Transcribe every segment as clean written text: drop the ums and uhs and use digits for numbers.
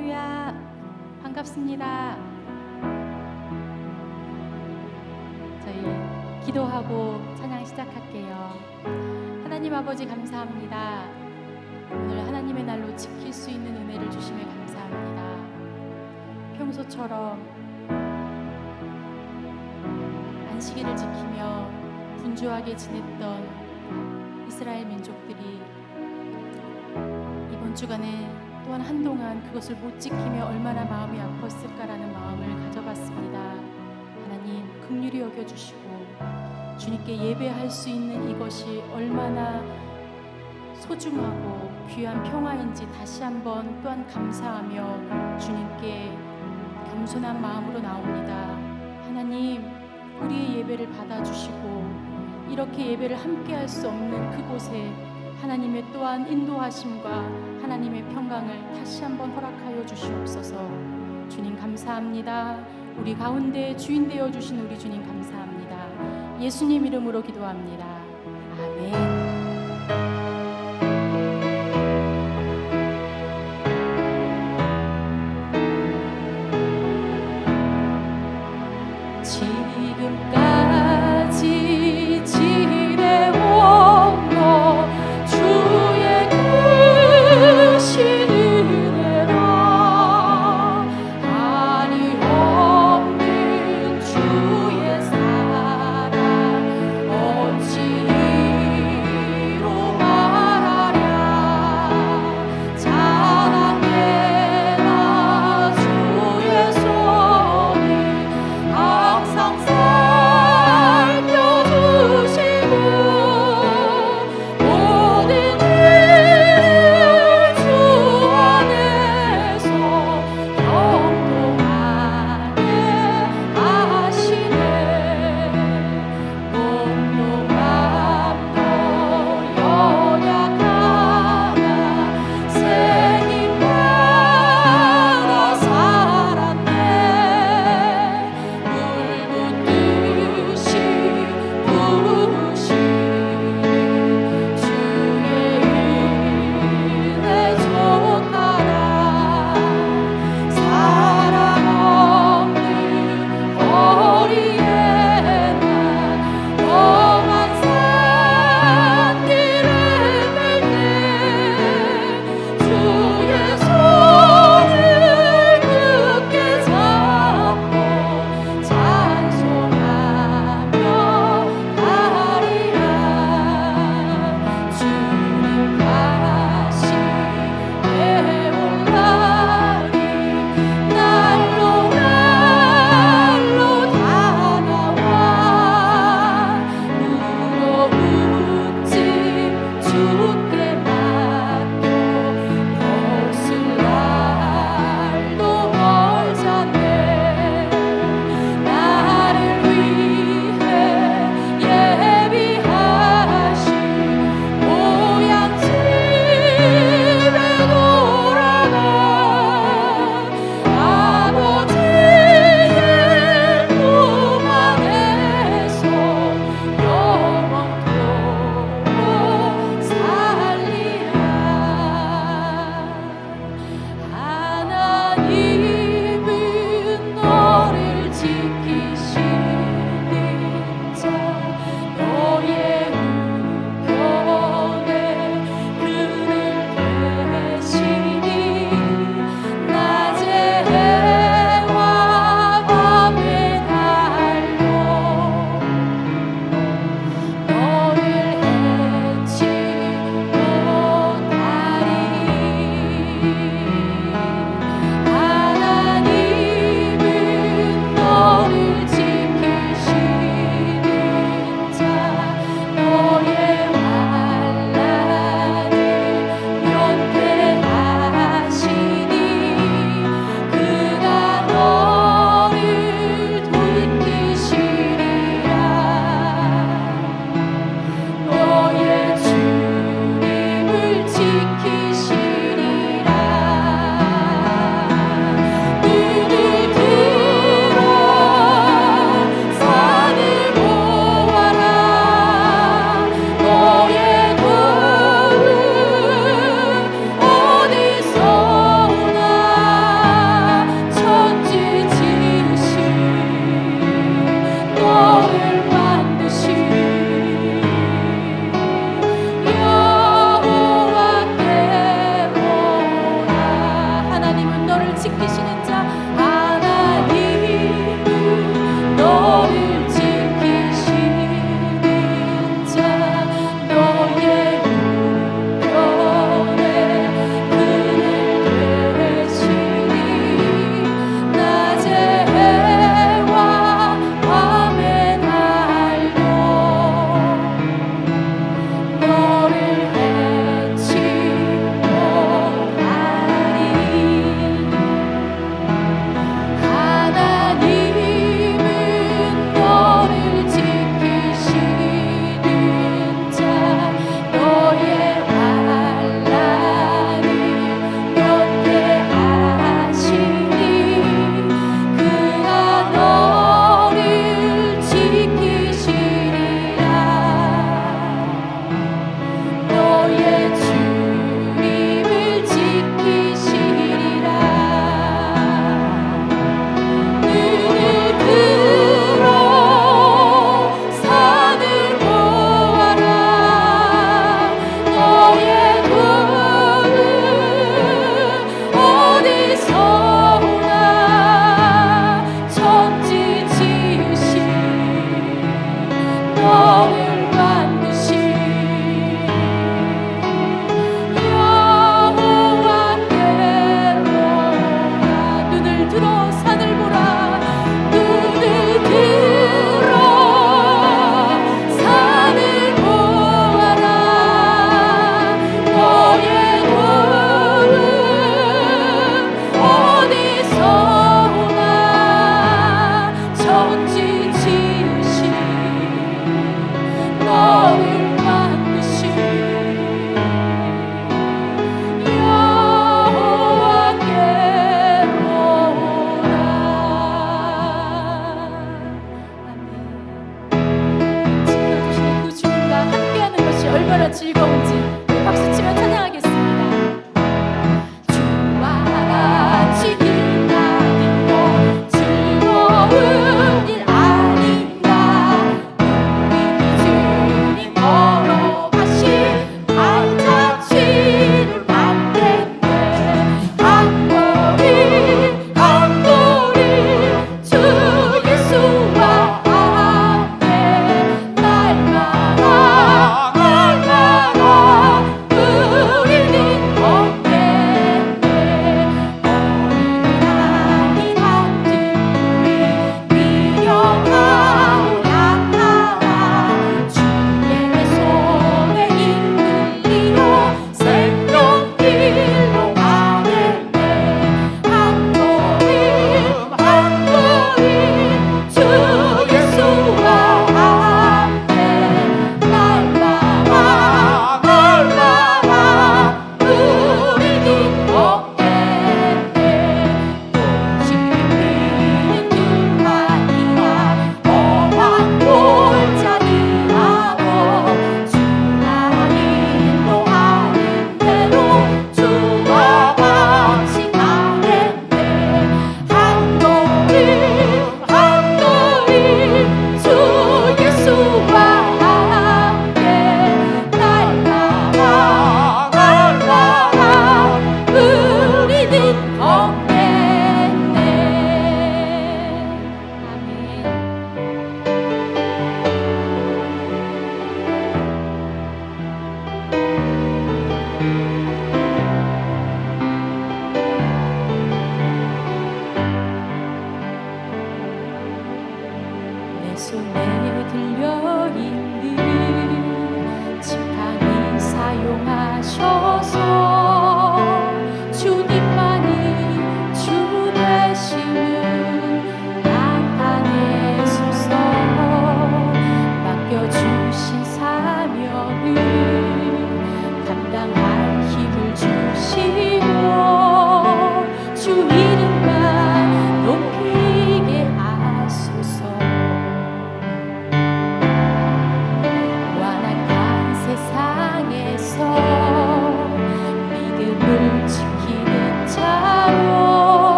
할렐루야, 반갑습니다. 저희 기도하고 찬양 시작할게요. 하나님 아버지 감사합니다. 오늘 하나님의 날로 지킬 수 있는 은혜를 주심에 감사합니다. 평소처럼 안식일을 지키며 분주하게 지냈던 이스라엘 민족들이 이번 주간에 또한 한동안 그것을 못 지키며 얼마나 마음이 아팠을까라는 마음을 가져봤습니다. 하나님 긍휼히 여겨주시고 주님께 예배할 수 있는 이것이 얼마나 소중하고 귀한 평화인지 다시 한번 또한 감사하며 주님께 겸손한 마음으로 나옵니다. 하나님 우리의 예배를 받아주시고 이렇게 예배를 함께 할 수 없는 그곳에 하나님의 또한 인도하심과 하나님의 평강을 다시 한번 허락하여 주시옵소서. 주님 감사합니다. 우리 가운데 주인 되어 주신 우리 주님 감사합니다. 예수님 이름으로 기도합니다. 아멘. 지금까지 지내온 너 주의 크신 은혜라 한이 없는 주의 사랑 어찌 지키시는 자 하나님은 너를 지키시는 자 너의 우편에 그늘 되시니 낮에 해와 밤에 달도 너를 해치 못하리.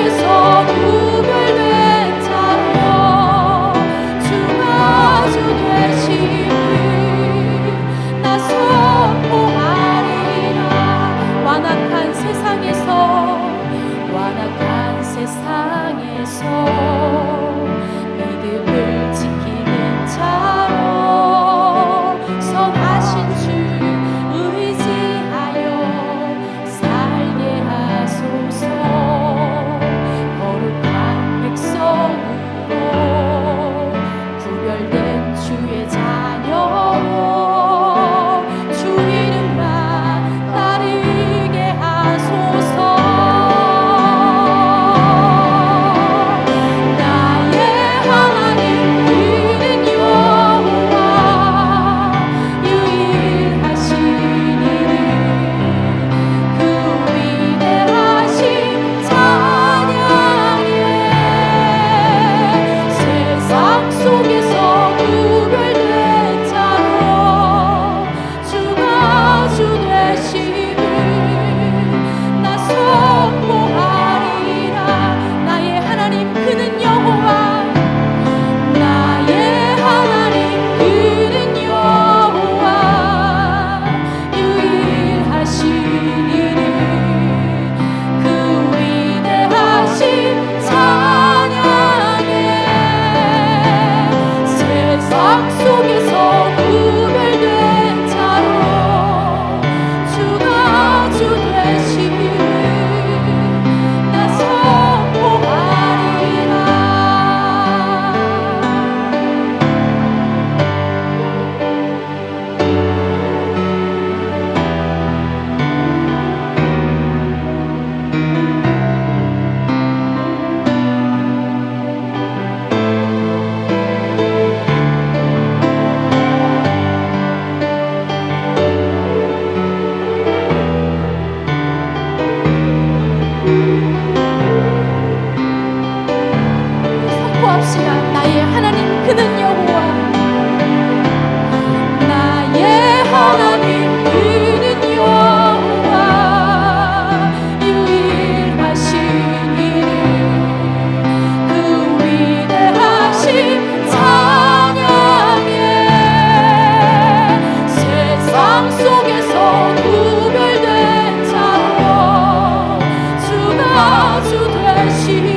속에서 구별된 자로 주가 주 되심을 나 선포하리라. 완악한 세상에서 믿음을 지키는 자로 선하신 주 의지하여 살게 하소서. 거룩한 백성으로 구별된 주의 자녀로 주 이름만 따르게 하소서. 주 되심을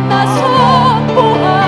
나 선포하리라.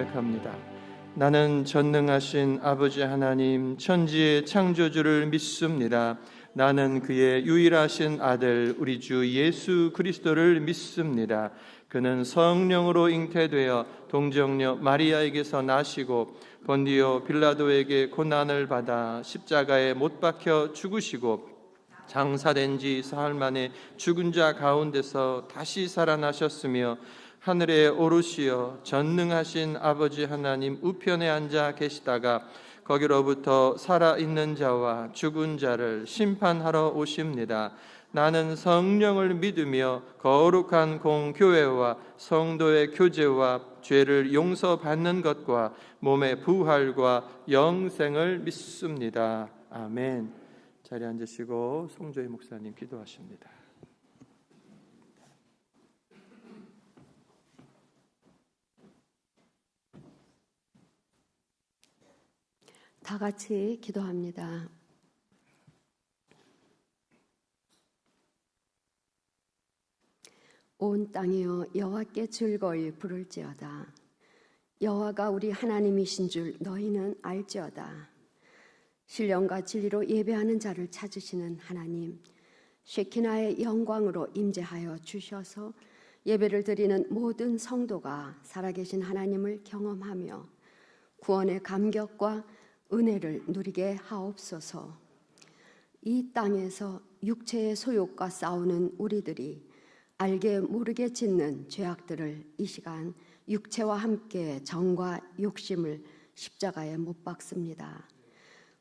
고백합니다. 나는 전능하신 아버지 하나님 천지의 창조주를 믿습니다. 나는 그의 유일하신 아들 우리 주 예수 그리스도를 믿습니다. 그는 성령으로 잉태되어 동정녀 마리아에게서 나시고 본디오 빌라도에게 고난을 받아 십자가에 못 박혀 죽으시고 장사된 지 사흘 만에 죽은 자 가운데서 다시 살아나셨으며 하늘에 오르시어 전능하신 아버지 하나님 우편에 앉아 계시다가 거기로부터 살아있는 자와 죽은 자를 심판하러 오십니다. 나는 성령을 믿으며 거룩한 공교회와 성도의 교제와 죄를 용서받는 것과 몸의 부활과 영생을 믿습니다. 아멘. 자리에 앉으시고 송조희 목사님 기도하십니다. 다 같이 기도합니다. 온 땅이여 여호와께 즐거이 부를지어다. 여호와가 우리 하나님이신 줄 너희는 알지어다. 신령과 진리로 예배하는 자를 찾으시는 하나님, 쉐키나의 영광으로 임재하여 주셔서 예배를 드리는 모든 성도가 살아계신 하나님을 경험하며 구원의 감격과 은혜를 누리게 하옵소서. 이 땅에서 육체의 소욕과 싸우는 우리들이 알게 모르게 짓는 죄악들을 이 시간 육체와 함께 정과 욕심을 십자가에 못 박습니다.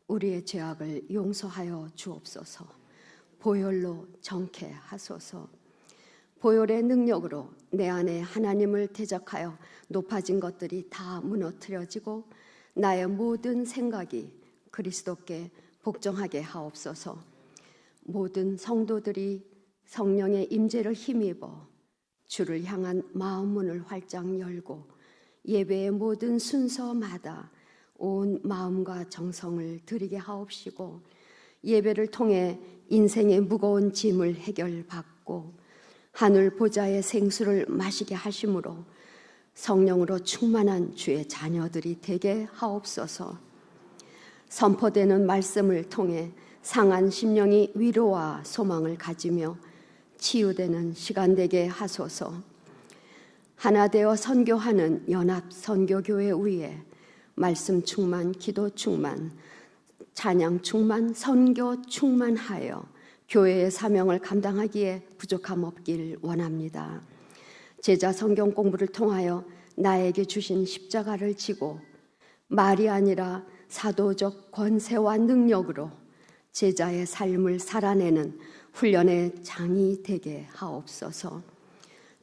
우리의 죄악을 용서하여 주옵소서. 보혈로 정케 하소서. 보혈의 능력으로 내 안에 하나님을 대적하여 높아진 것들이 다 무너뜨려지고 나의 모든 생각이 그리스도께 복종하게 하옵소서. 모든 성도들이 성령의 임재를 힘입어 주를 향한 마음 문을 활짝 열고 예배의 모든 순서마다 온 마음과 정성을 드리게 하옵시고 예배를 통해 인생의 무거운 짐을 해결받고 하늘 보좌의 생수를 마시게 하심으로 성령으로 충만한 주의 자녀들이 되게 하옵소서. 선포되는 말씀을 통해 상한 심령이 위로와 소망을 가지며 치유되는 시간 되게 하소서. 하나 되어 선교하는 연합 선교교회 위에 말씀 충만, 기도 충만, 찬양 충만, 선교 충만하여 교회의 사명을 감당하기에 부족함 없길 원합니다. 제자 성경 공부를 통하여 나에게 주신 십자가를 지고 말이 아니라 사도적 권세와 능력으로 제자의 삶을 살아내는 훈련의 장이 되게 하옵소서.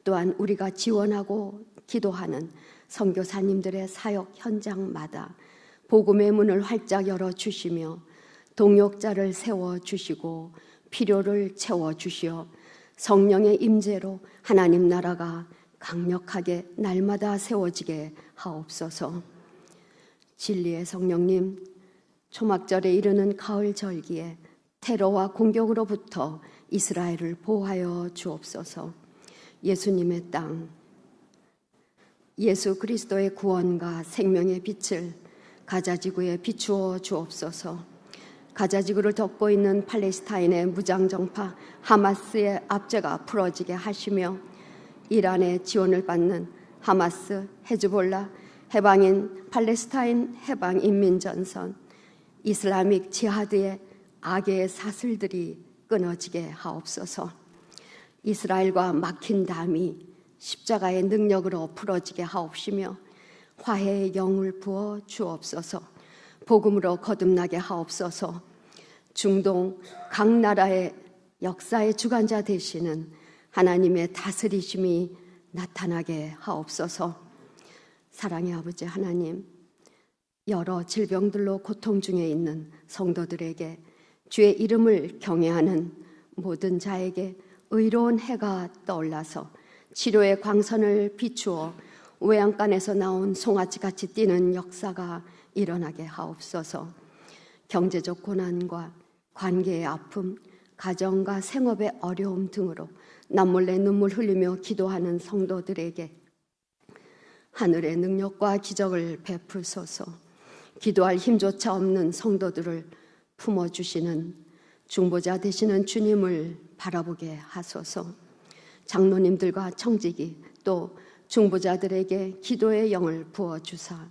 또한 우리가 지원하고 기도하는 선교사님들의 사역 현장마다 복음의 문을 활짝 열어주시며 동역자를 세워주시고 필요를 채워주시어 성령의 임재로 하나님 나라가 강력하게 날마다 세워지게 하옵소서. 진리의 성령님, 초막절에 이르는 가을 절기에 테러와 공격으로부터 이스라엘을 보호하여 주옵소서. 예수님의 땅, 예수 그리스도의 구원과 생명의 빛을 가자지구에 비추어 주옵소서. 가자지구를 덮고 있는 팔레스타인의 무장정파 하마스의 압제가 풀어지게 하시며 이란의 지원을 받는 하마스, 헤즈볼라, 해방인 팔레스타인 해방인민전선, 이슬라믹 지하드의 악의 사슬들이 끊어지게 하옵소서. 이스라엘과 막힌 담이 십자가의 능력으로 풀어지게 하옵시며 화해의 영을 부어 주옵소서. 복음으로 거듭나게 하옵소서. 중동 각 나라의 역사의 주관자 되시는 하나님의 다스리심이 나타나게 하옵소서. 사랑의 아버지 하나님, 여러 질병들로 고통 중에 있는 성도들에게 주의 이름을 경외하는 모든 자에게 의로운 해가 떠올라서 치료의 광선을 비추어 외양간에서 나온 송아지같이 뛰는 역사가 일어나게 하옵소서. 경제적 고난과 관계의 아픔, 가정과 생업의 어려움 등으로 남몰래 눈물 흘리며 기도하는 성도들에게 하늘의 능력과 기적을 베푸소서. 기도할 힘조차 없는 성도들을 품어주시는 중보자 되시는 주님을 바라보게 하소서. 장로님들과 청지기 또 중보자들에게 기도의 영을 부어주사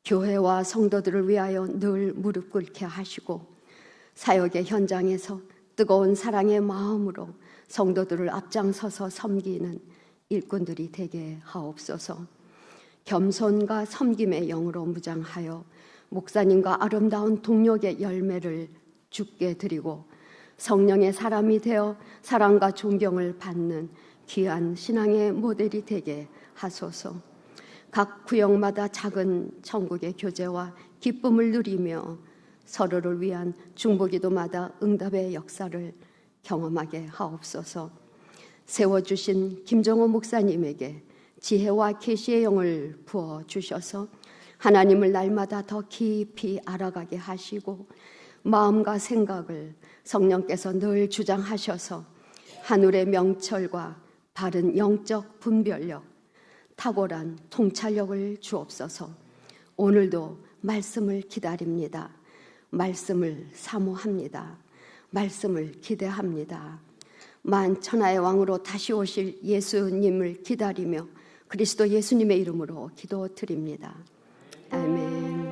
교회와 성도들을 위하여 늘 무릎 꿇게 하시고 사역의 현장에서 뜨거운 사랑의 마음으로 성도들을 앞장서서 섬기는 일꾼들이 되게 하옵소서. 겸손과 섬김의 영으로 무장하여 목사님과 아름다운 동력의 열매를 주께 드리고 성령의 사람이 되어 사랑과 존경을 받는 귀한 신앙의 모델이 되게 하소서. 각 구역마다 작은 천국의 교제와 기쁨을 누리며 서로를 위한 중보기도마다 응답의 역사를 경험하게 하옵소서. 세워주신 김정호 목사님에게 지혜와 계시의 영을 부어주셔서 하나님을 날마다 더 깊이 알아가게 하시고 마음과 생각을 성령께서 늘 주장하셔서 하늘의 명철과 바른 영적 분별력, 탁월한 통찰력을 주옵소서. 오늘도 말씀을 기다립니다. 말씀을 사모합니다. 말씀을 기대합니다. 만천하의 왕으로 다시 오실 예수님을 기다리며 그리스도 예수님의 이름으로 기도드립니다. 아멘.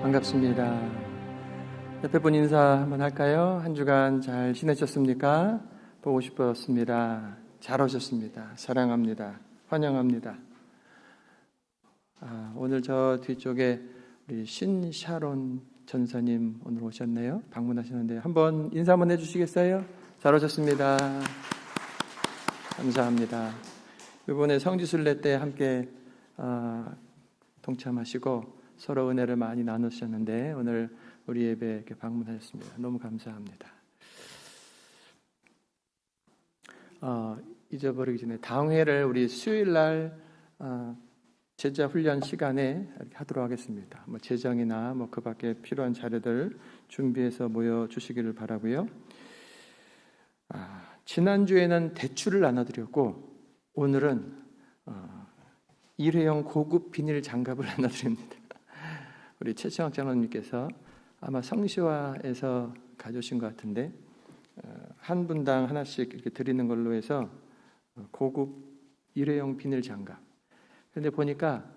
반갑습니다. 옆에 분 인사 한번 할까요? 한 주간 잘 지내셨습니까? 보고 싶었습니다. 잘 오셨습니다. 사랑합니다. 환영합니다. 오늘 저 뒤쪽에 우리 신샤론 전사님 오늘 오셨네요. 방문하시는데 한번 인사 한번 해주시겠어요? 잘 오셨습니다. 감사합니다. 이번에 성지순례 때 함께 동참하시고 서로 은혜를 많이 나누셨는데 오늘 우리 예배 이렇게 방문하셨습니다. 너무 감사합니다. 잊어버리기 전에 당회를 우리 수요일날 제자 훈련 시간에 이렇게 하도록 하겠습니다. 뭐 재정이나 뭐 그밖에 필요한 자료들 준비해서 모여 주시기를 바라고요. 지난주에는 대추를 나눠드렸고 오늘은 일회용 고급 비닐 장갑을 나눠드립니다. 우리 최창학 장로님께서 아마 성시화에서 가져오신 것 같은데 한 분당 하나씩 이렇게 드리는 걸로 해서 고급 일회용 비닐 장갑. 그런데 보니까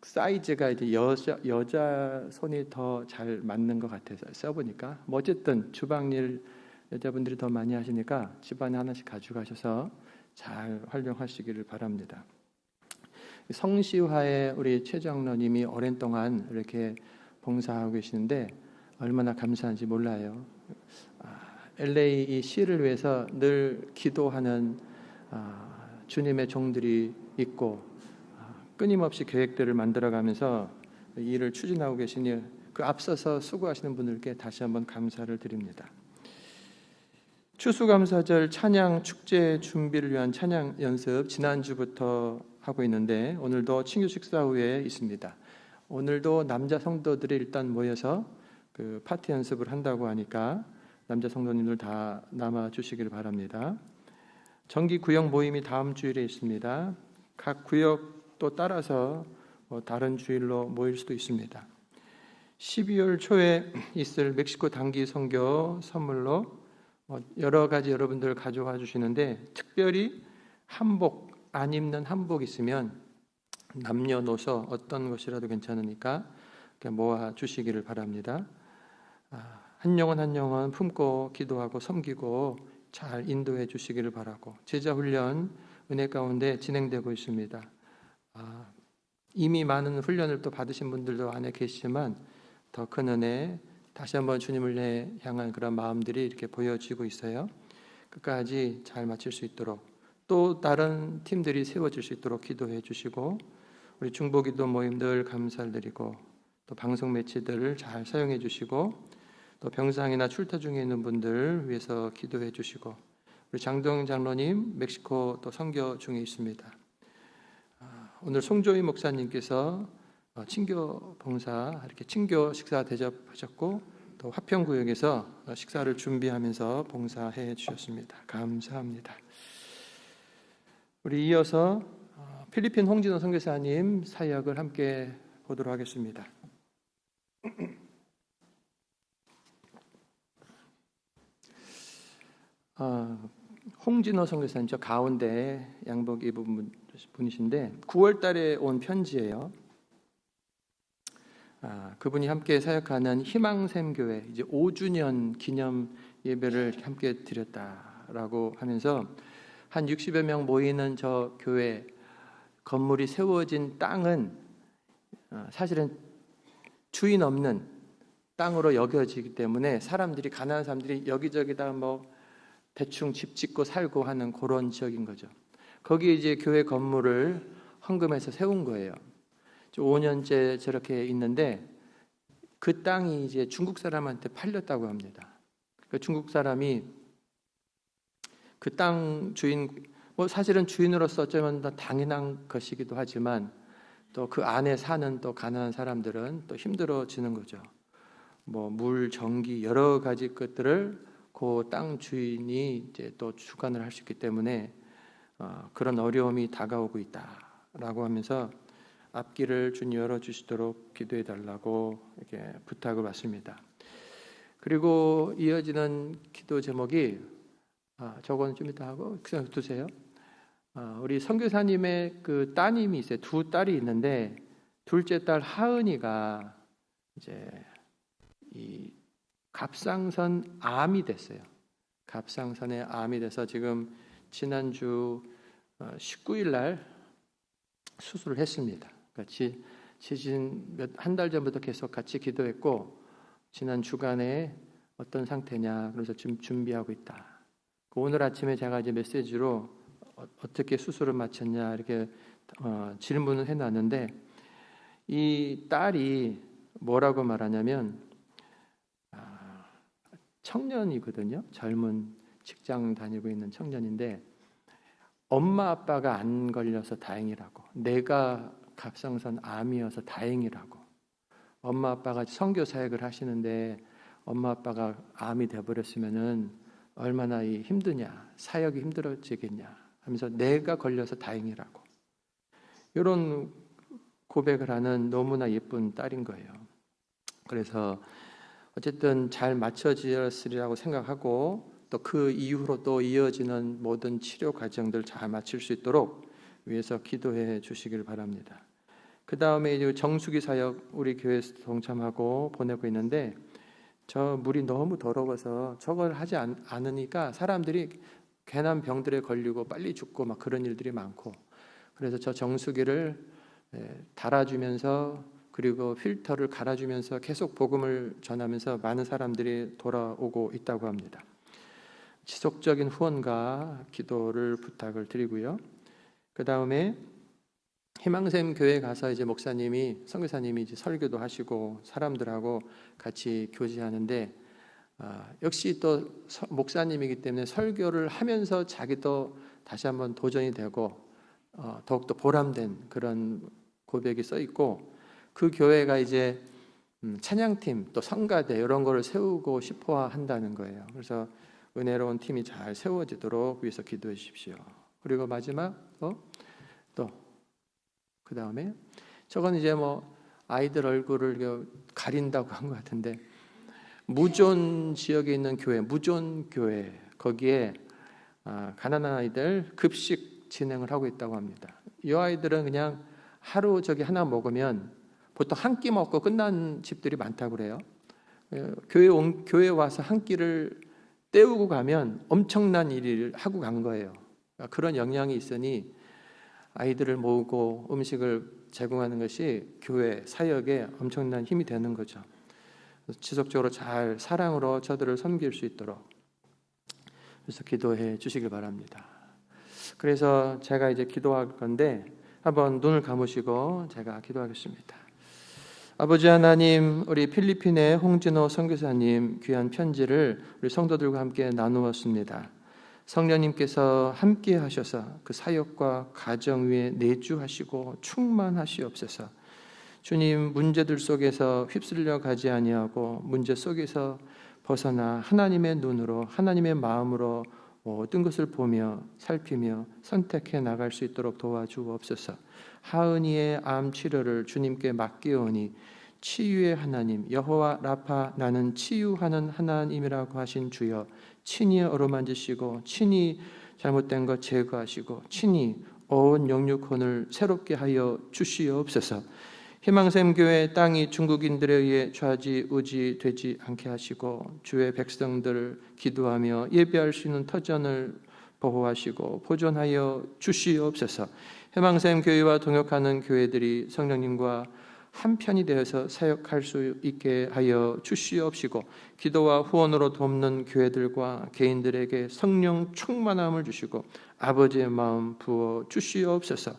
사이즈가 이제 여자 손이 더 잘 맞는 것 같아서 써보니까 뭐 어쨌든 주방일 여자분들이 더 많이 하시니까 집안에 하나씩 가져가셔서 잘 활용하시기를 바랍니다. 성시화에 우리 최 장로님이 오랜 동안 이렇게 봉사하고 계시는데 얼마나 감사한지 몰라요. LA 이 시를 위해서 늘 기도하는 주님의 종들이 있고 끊임없이 계획들을 만들어가면서 이 일을 추진하고 계시니 그 앞서서 수고하시는 분들께 다시 한번 감사를 드립니다. 추수감사절 찬양 축제 준비를 위한 찬양 연습 지난주부터 하고 있는데 오늘도 친교 식사 후에 있습니다. 오늘도 남자 성도들이 일단 모여서 그 파티 연습을 한다고 하니까 남자 성도님들 다 남아 주시기를 바랍니다. 정기 구역 모임이 다음 주일에 있습니다. 각 구역 또 따라서 다른 주일로 모일 수도 있습니다. 12월 초에 있을 멕시코 단기 선교 선물로 여러 가지 여러분들 가져와 주시는데 특별히 한복 안 입는 한복 있으면 남녀노소 어떤 것이라도 괜찮으니까 모아 주시기를 바랍니다. 한 영혼 한 영혼 품고 기도하고 섬기고 잘 인도해 주시기를 바라고 제자 훈련 은혜 가운데 진행되고 있습니다. 이미 많은 훈련을 또 받으신 분들도 안에 계시지만 더 큰 은혜 다시 한번 주님을 향한 그런 마음들이 이렇게 보여지고 있어요. 끝까지 잘 마칠 수 있도록 또 다른 팀들이 세워질 수 있도록 기도해 주시고 우리 중보기도 모임들 감사를 드리고 또 방송 매체들을 잘 사용해 주시고 또 병상이나 출타 중에 있는 분들 위해서 기도해 주시고 우리 장동 장로님 멕시코 또 선교 중에 있습니다. 오늘 송조희 목사님께서 친교 봉사 이렇게 친교 식사 대접하셨고 또 화평구역에서 식사를 준비하면서 봉사해 주셨습니다. 감사합니다. 우리 이어서 필리핀 홍진호 선교사님 사역을 함께 보도록 하겠습니다. 홍진호 선교사님 저 가운데 양복 입은 분이신데 9월 달에 온 편지예요. 그분이 함께 사역하는 희망샘 교회 이제 5주년 기념 예배를 함께 드렸다라고 하면서 한 60여 명 모이는 저 교회 건물이 세워진 땅은 사실은 주인 없는 땅으로 여겨지기 때문에 사람들이 가난한 사람들이 여기저기다 뭐 대충 집 짓고 살고 하는 그런 지역인 거죠. 거기에 이제 교회 건물을 헌금해서 세운 거예요. 5년째 저렇게 있는데 그 땅이 이제 중국 사람한테 팔렸다고 합니다. 그 중국 사람이 그 땅 주인 뭐 사실은 주인으로서 어쩌면 더 당연한 것이기도 하지만 또 그 안에 사는 또 가난한 사람들은 또 힘들어지는 거죠. 뭐 물, 전기 여러 가지 것들을 그 땅 주인이 이제 또 주관을 할 수 있기 때문에 그런 어려움이 다가오고 있다라고 하면서 앞길을 주님 열어주시도록 기도해 달라고 이렇게 부탁을 받습니다. 그리고 이어지는 기도 제목이 저거는 좀 이따 하고 그냥 두세요. 우리 선교사님의 그 따님이 있어요. 두 딸이 있는데 둘째 딸 하은이가 이제 이 갑상선 암이 됐어요. 갑상선에 암이 돼서 지금 지난주 19일 날 수술을 했습니다. 같이 한 달 전부터 계속 같이 기도했고 지난 주간에 어떤 상태냐 그래서 지금 준비하고 있다. 오늘 아침에 제가 이제 메시지로 어떻게 수술을 마쳤냐 이렇게 질문을 해놨는데 이 딸이 뭐라고 말하냐면 청년이거든요. 젊은 직장 다니고 있는 청년인데 엄마 아빠가 안 걸려서 다행이라고, 내가 갑상선 암이어서 다행이라고, 엄마 아빠가 선교 사역을 하시는데 엄마 아빠가 암이 돼버렸으면은 얼마나 힘드냐, 사역이 힘들어지겠냐 하면서 내가 걸려서 다행이라고 이런 고백을 하는 너무나 예쁜 딸인 거예요. 그래서 어쨌든 잘 맞춰지었으리라고 생각하고 또 그 이후로 또 이어지는 모든 치료 과정들 잘 마칠 수 있도록 위해서 기도해 주시길 바랍니다. 그 다음에 이제 정수기 사역 우리 교회에서 동참하고 보내고 있는데 저 물이 너무 더러워서 저걸 하지 않으니까 사람들이 괜한 병들에 걸리고 빨리 죽고 막 그런 일들이 많고 그래서 저 정수기를 달아주면서 그리고 필터를 갈아주면서 계속 복음을 전하면서 많은 사람들이 돌아오고 있다고 합니다. 지속적인 후원과 기도를 부탁을 드리고요. 그 다음에 희망샘 교회 가서 이제 목사님이 선교사님이 이제 설교도 하시고 사람들하고 같이 교제하는데 역시 또 목사님이기 때문에 설교를 하면서 자기도 다시 한번 도전이 되고 더욱더 보람된 그런 고백이 써 있고 그 교회가 이제 찬양팀 또 성가대 이런 거를 세우고 싶어 한다는 거예요. 그래서 은혜로운 팀이 잘 세워지도록 위해서 기도해 주십시오. 그리고 마지막 또 그 다음에 저건 이제 뭐 아이들 얼굴을 가린다고 한 것 같은데 무존 지역에 있는 교회, 무존 교회 거기에 가난한 아이들 급식 진행을 하고 있다고 합니다. 이 아이들은 그냥 하루 저기 하나 먹으면 보통 한 끼 먹고 끝난 집들이 많다고 그래요. 교회 와서 한 끼를 때우고 가면 엄청난 일을 하고 간 거예요. 그런 영향이 있으니 아이들을 모으고 음식을 제공하는 것이 교회 사역에 엄청난 힘이 되는 거죠. 지속적으로 잘 사랑으로 저들을 섬길 수 있도록 그래서 기도해 주시길 바랍니다. 그래서 제가 이제 기도할 건데 한번 눈을 감으시고 제가 기도하겠습니다. 아버지 하나님, 우리 필리핀의 홍진호 선교사님 귀한 편지를 우리 성도들과 함께 나누었습니다. 성령님께서 함께 하셔서 그 사역과 가정 위에 내주하시고 충만하시옵소서. 주님, 문제들 속에서 휩쓸려 가지 아니하고 문제 속에서 벗어나 하나님의 눈으로, 하나님의 마음으로 모든 것을 보며 살피며 선택해 나갈 수 있도록 도와주옵소서. 하은이의 암 치료를 주님께 맡기오니 치유의 하나님, 여호와 라파, 나는 치유하는 하나님이라고 하신 주여, 친히 어루만지시고 친히 잘못된 것 제거하시고 친히 온 영육혼을 새롭게 하여 주시옵소서. 희망샘 교회 땅이 중국인들에 의해 좌지우지 되지 않게 하시고 주의 백성들을 기도하며 예배할 수 있는 터전을 보호하시고 보존하여 주시옵소서. 희망샘 교회와 동역하는 교회들이 성령님과 한편이 되어서 사역할 수 있게 하여 주시옵시고 기도와 후원으로 돕는 교회들과 개인들에게 성령 충만함을 주시고 아버지의 마음 부어 주시옵소서.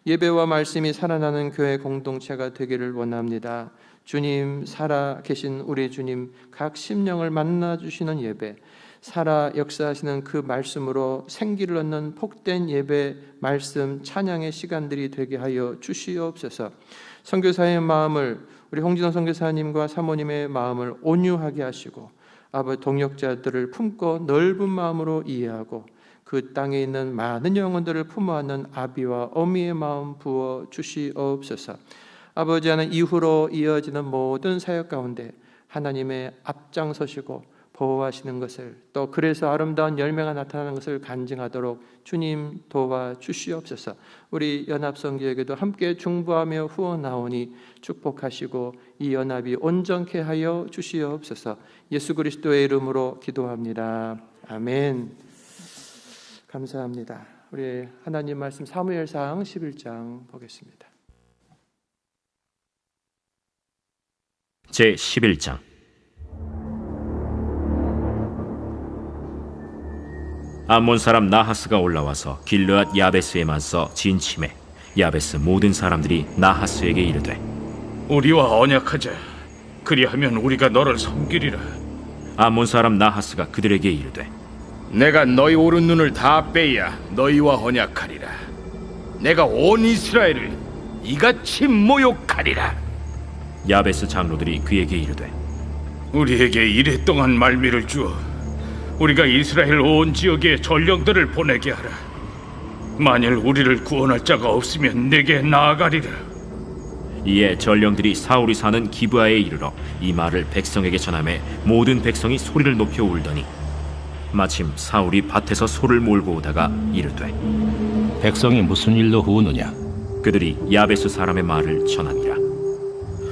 예배와 말씀이 살아나는 교회 공동체가 되기를 원합니다. 주님, 살아 계신 우리 주님, 각 심령을 만나주시는 예배, 살아 역사하시는 그 말씀으로 생기를 얻는 복된 예배, 말씀, 찬양의 시간들이 되게 하여 주시옵소서. 선교사의 마음을, 우리 홍진호 선교사님과 사모님의 마음을 온유하게 하시고 아버지 동역자들을 품고 넓은 마음으로 이해하고 그 땅에 있는 많은 영혼들을 품어안는 아비와 어미의 마음 부어 주시옵소서. 아버지 하는 이후로 이어지는 모든 사역 가운데 하나님의 앞장서시고 보호하시는 것을, 또 그래서 아름다운 열매가 나타나는 것을 간증하도록 주님 도와주시옵소서. 우리 연합성교에게도 함께 중보하며 후원하오니 축복하시고 이 연합이 온전케 하여 주시옵소서. 예수 그리스도의 이름으로 기도합니다. 아멘. 감사합니다. 우리 하나님 말씀 사무엘상 11장 보겠습니다. 제 11장. 암몬 사람 나하스가 올라와서 길르앗 야베스에 맞서 진침해 야베스 모든 사람들이 나하스에게 이르되 우리와 언약하자. 그리하면 우리가 너를 섬기리라. 암몬 사람 나하스가 그들에게 이르되 내가 너희 오른눈을 다 빼야 너희와 언약하리라. 내가 온 이스라엘을 이같이 모욕하리라. 야베스 장로들이 그에게 이르되 우리에게 이랫동안 말미를 주어 우리가 이스라엘 온 지역에 전령들을 보내게 하라. 만일 우리를 구원할 자가 없으면 내게 나아가리라. 이에 전령들이 사울이 사는 기브아에 이르러 이 말을 백성에게 전하매 모든 백성이 소리를 높여 울더니 마침 사울이 밭에서 소를 몰고 오다가 이르되 백성이 무슨 일로 우느냐? 그들이 야베스 사람의 말을 전하니라.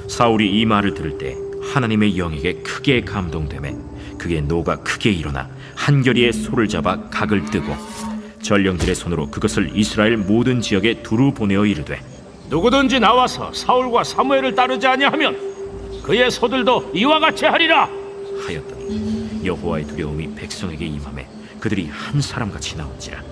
사울이 이 말을 들을 때 하나님의 영에게 크게 감동되매 그의 노가 크게 일어나 한결이의 소를 잡아 각을 뜨고 전령들의 손으로 그것을 이스라엘 모든 지역에 두루 보내어 이르되 누구든지 나와서 사울과 사무엘을 따르지 아니하면 그의 소들도 이와 같이 하리라 하였더니 여호와의 두려움이 백성에게 임하매 그들이 한 사람같이 나온지라.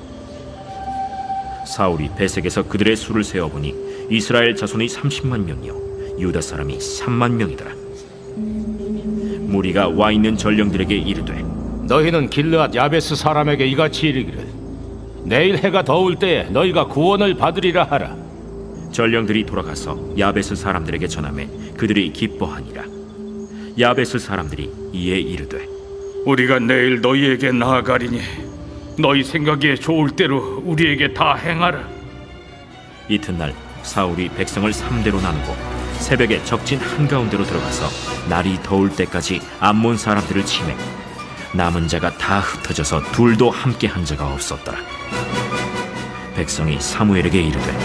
사울이 베색에서 그들의 수를 세어보니 이스라엘 자손이 30만 명이요 유다 사람이 3만 명이더라. 무리가 와 있는 전령들에게 이르되 너희는 길르앗 야베스 사람에게 이같이 이르기를 내일 해가 더울 때에 너희가 구원을 받으리라 하라. 전령들이 돌아가서 야베스 사람들에게 전하매 그들이 기뻐하니라. 야베스 사람들이 이에 이르되 우리가 내일 너희에게 나아가리니 너희 생각에 좋을 대로 우리에게 다 행하라. 이튿날 사울이 백성을 3대로 나누고 새벽에 적진 한가운데로 들어가서 날이 더울 때까지 암몬 사람들을 치매 남은 자가 다 흩어져서 둘도 함께 한 자가 없었더라. 백성이 사무엘에게 이르되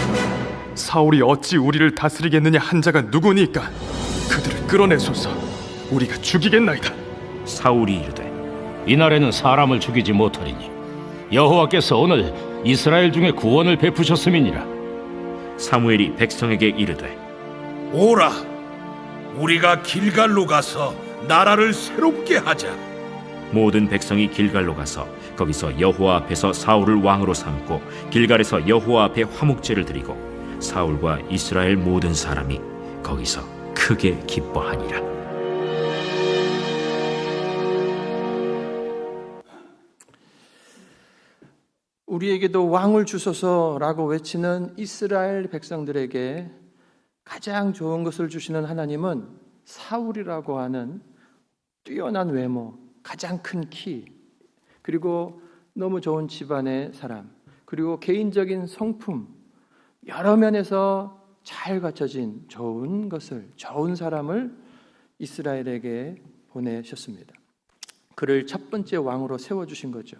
사울이 어찌 우리를 다스리겠느냐 한 자가 누구니까 그들을 끌어내소서. 우리가 죽이겠나이다. 사울이 이르되 이날에는 사람을 죽이지 못하리니 여호와께서 오늘 이스라엘 중에 구원을 베푸셨음이니라. 사무엘이 백성에게 이르되 오라, 우리가 길갈로 가서 나라를 새롭게 하자. 모든 백성이 길갈로 가서 거기서 여호와 앞에서 사울을 왕으로 삼고 길갈에서 여호와 앞에 화목제를 드리고 사울과 이스라엘 모든 사람이 거기서 크게 기뻐하니라. 우리에게도 왕을 주소서라고 외치는 이스라엘 백성들에게 가장 좋은 것을 주시는 하나님은 사울이라고 하는 뛰어난 외모, 가장 큰 키, 그리고 너무 좋은 집안의 사람, 그리고 개인적인 성품, 여러 면에서 잘 갖춰진 좋은 것을, 좋은 사람을 이스라엘에게 보내셨습니다. 그를 첫 번째 왕으로 세워주신 거죠.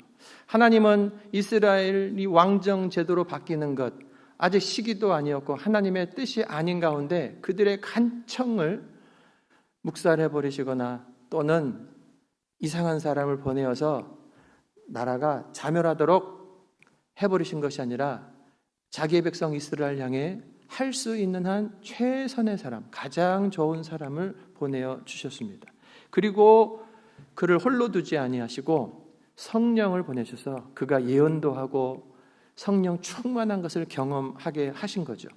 하나님은 이스라엘이 왕정 제도로 바뀌는 것, 아직 시기도 아니었고 하나님의 뜻이 아닌 가운데 그들의 간청을 묵살해버리시거나 또는 이상한 사람을 보내어서 나라가 자멸하도록 해버리신 것이 아니라 자기의 백성 이스라엘 향해 할 수 있는 한 최선의 사람, 가장 좋은 사람을 보내어 주셨습니다. 그리고 그를 홀로 두지 아니하시고 성령을 보내셔서 그가 예언도 하고 성령 충만한 것을 경험하게 하신 거죠.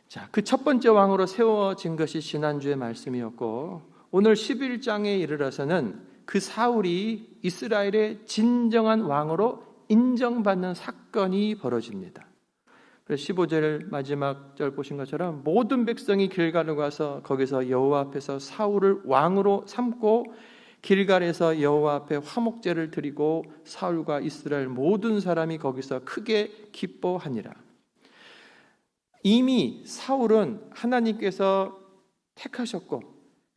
자, 그 첫 번째 왕으로 세워진 것이 지난주의 말씀이었고, 오늘 11장에 이르러서는 그 사울이 이스라엘의 진정한 왕으로 인정받는 사건이 벌어집니다. 그래서 15절 마지막 절 보신 것처럼 모든 백성이 길갈로 가서 거기서 여호와 앞에서 사울을 왕으로 삼고 길갈에서 여호와 앞에 화목제를 드리고 사울과 이스라엘 모든 사람이 거기서 크게 기뻐하니라. 이미 사울은 하나님께서 택하셨고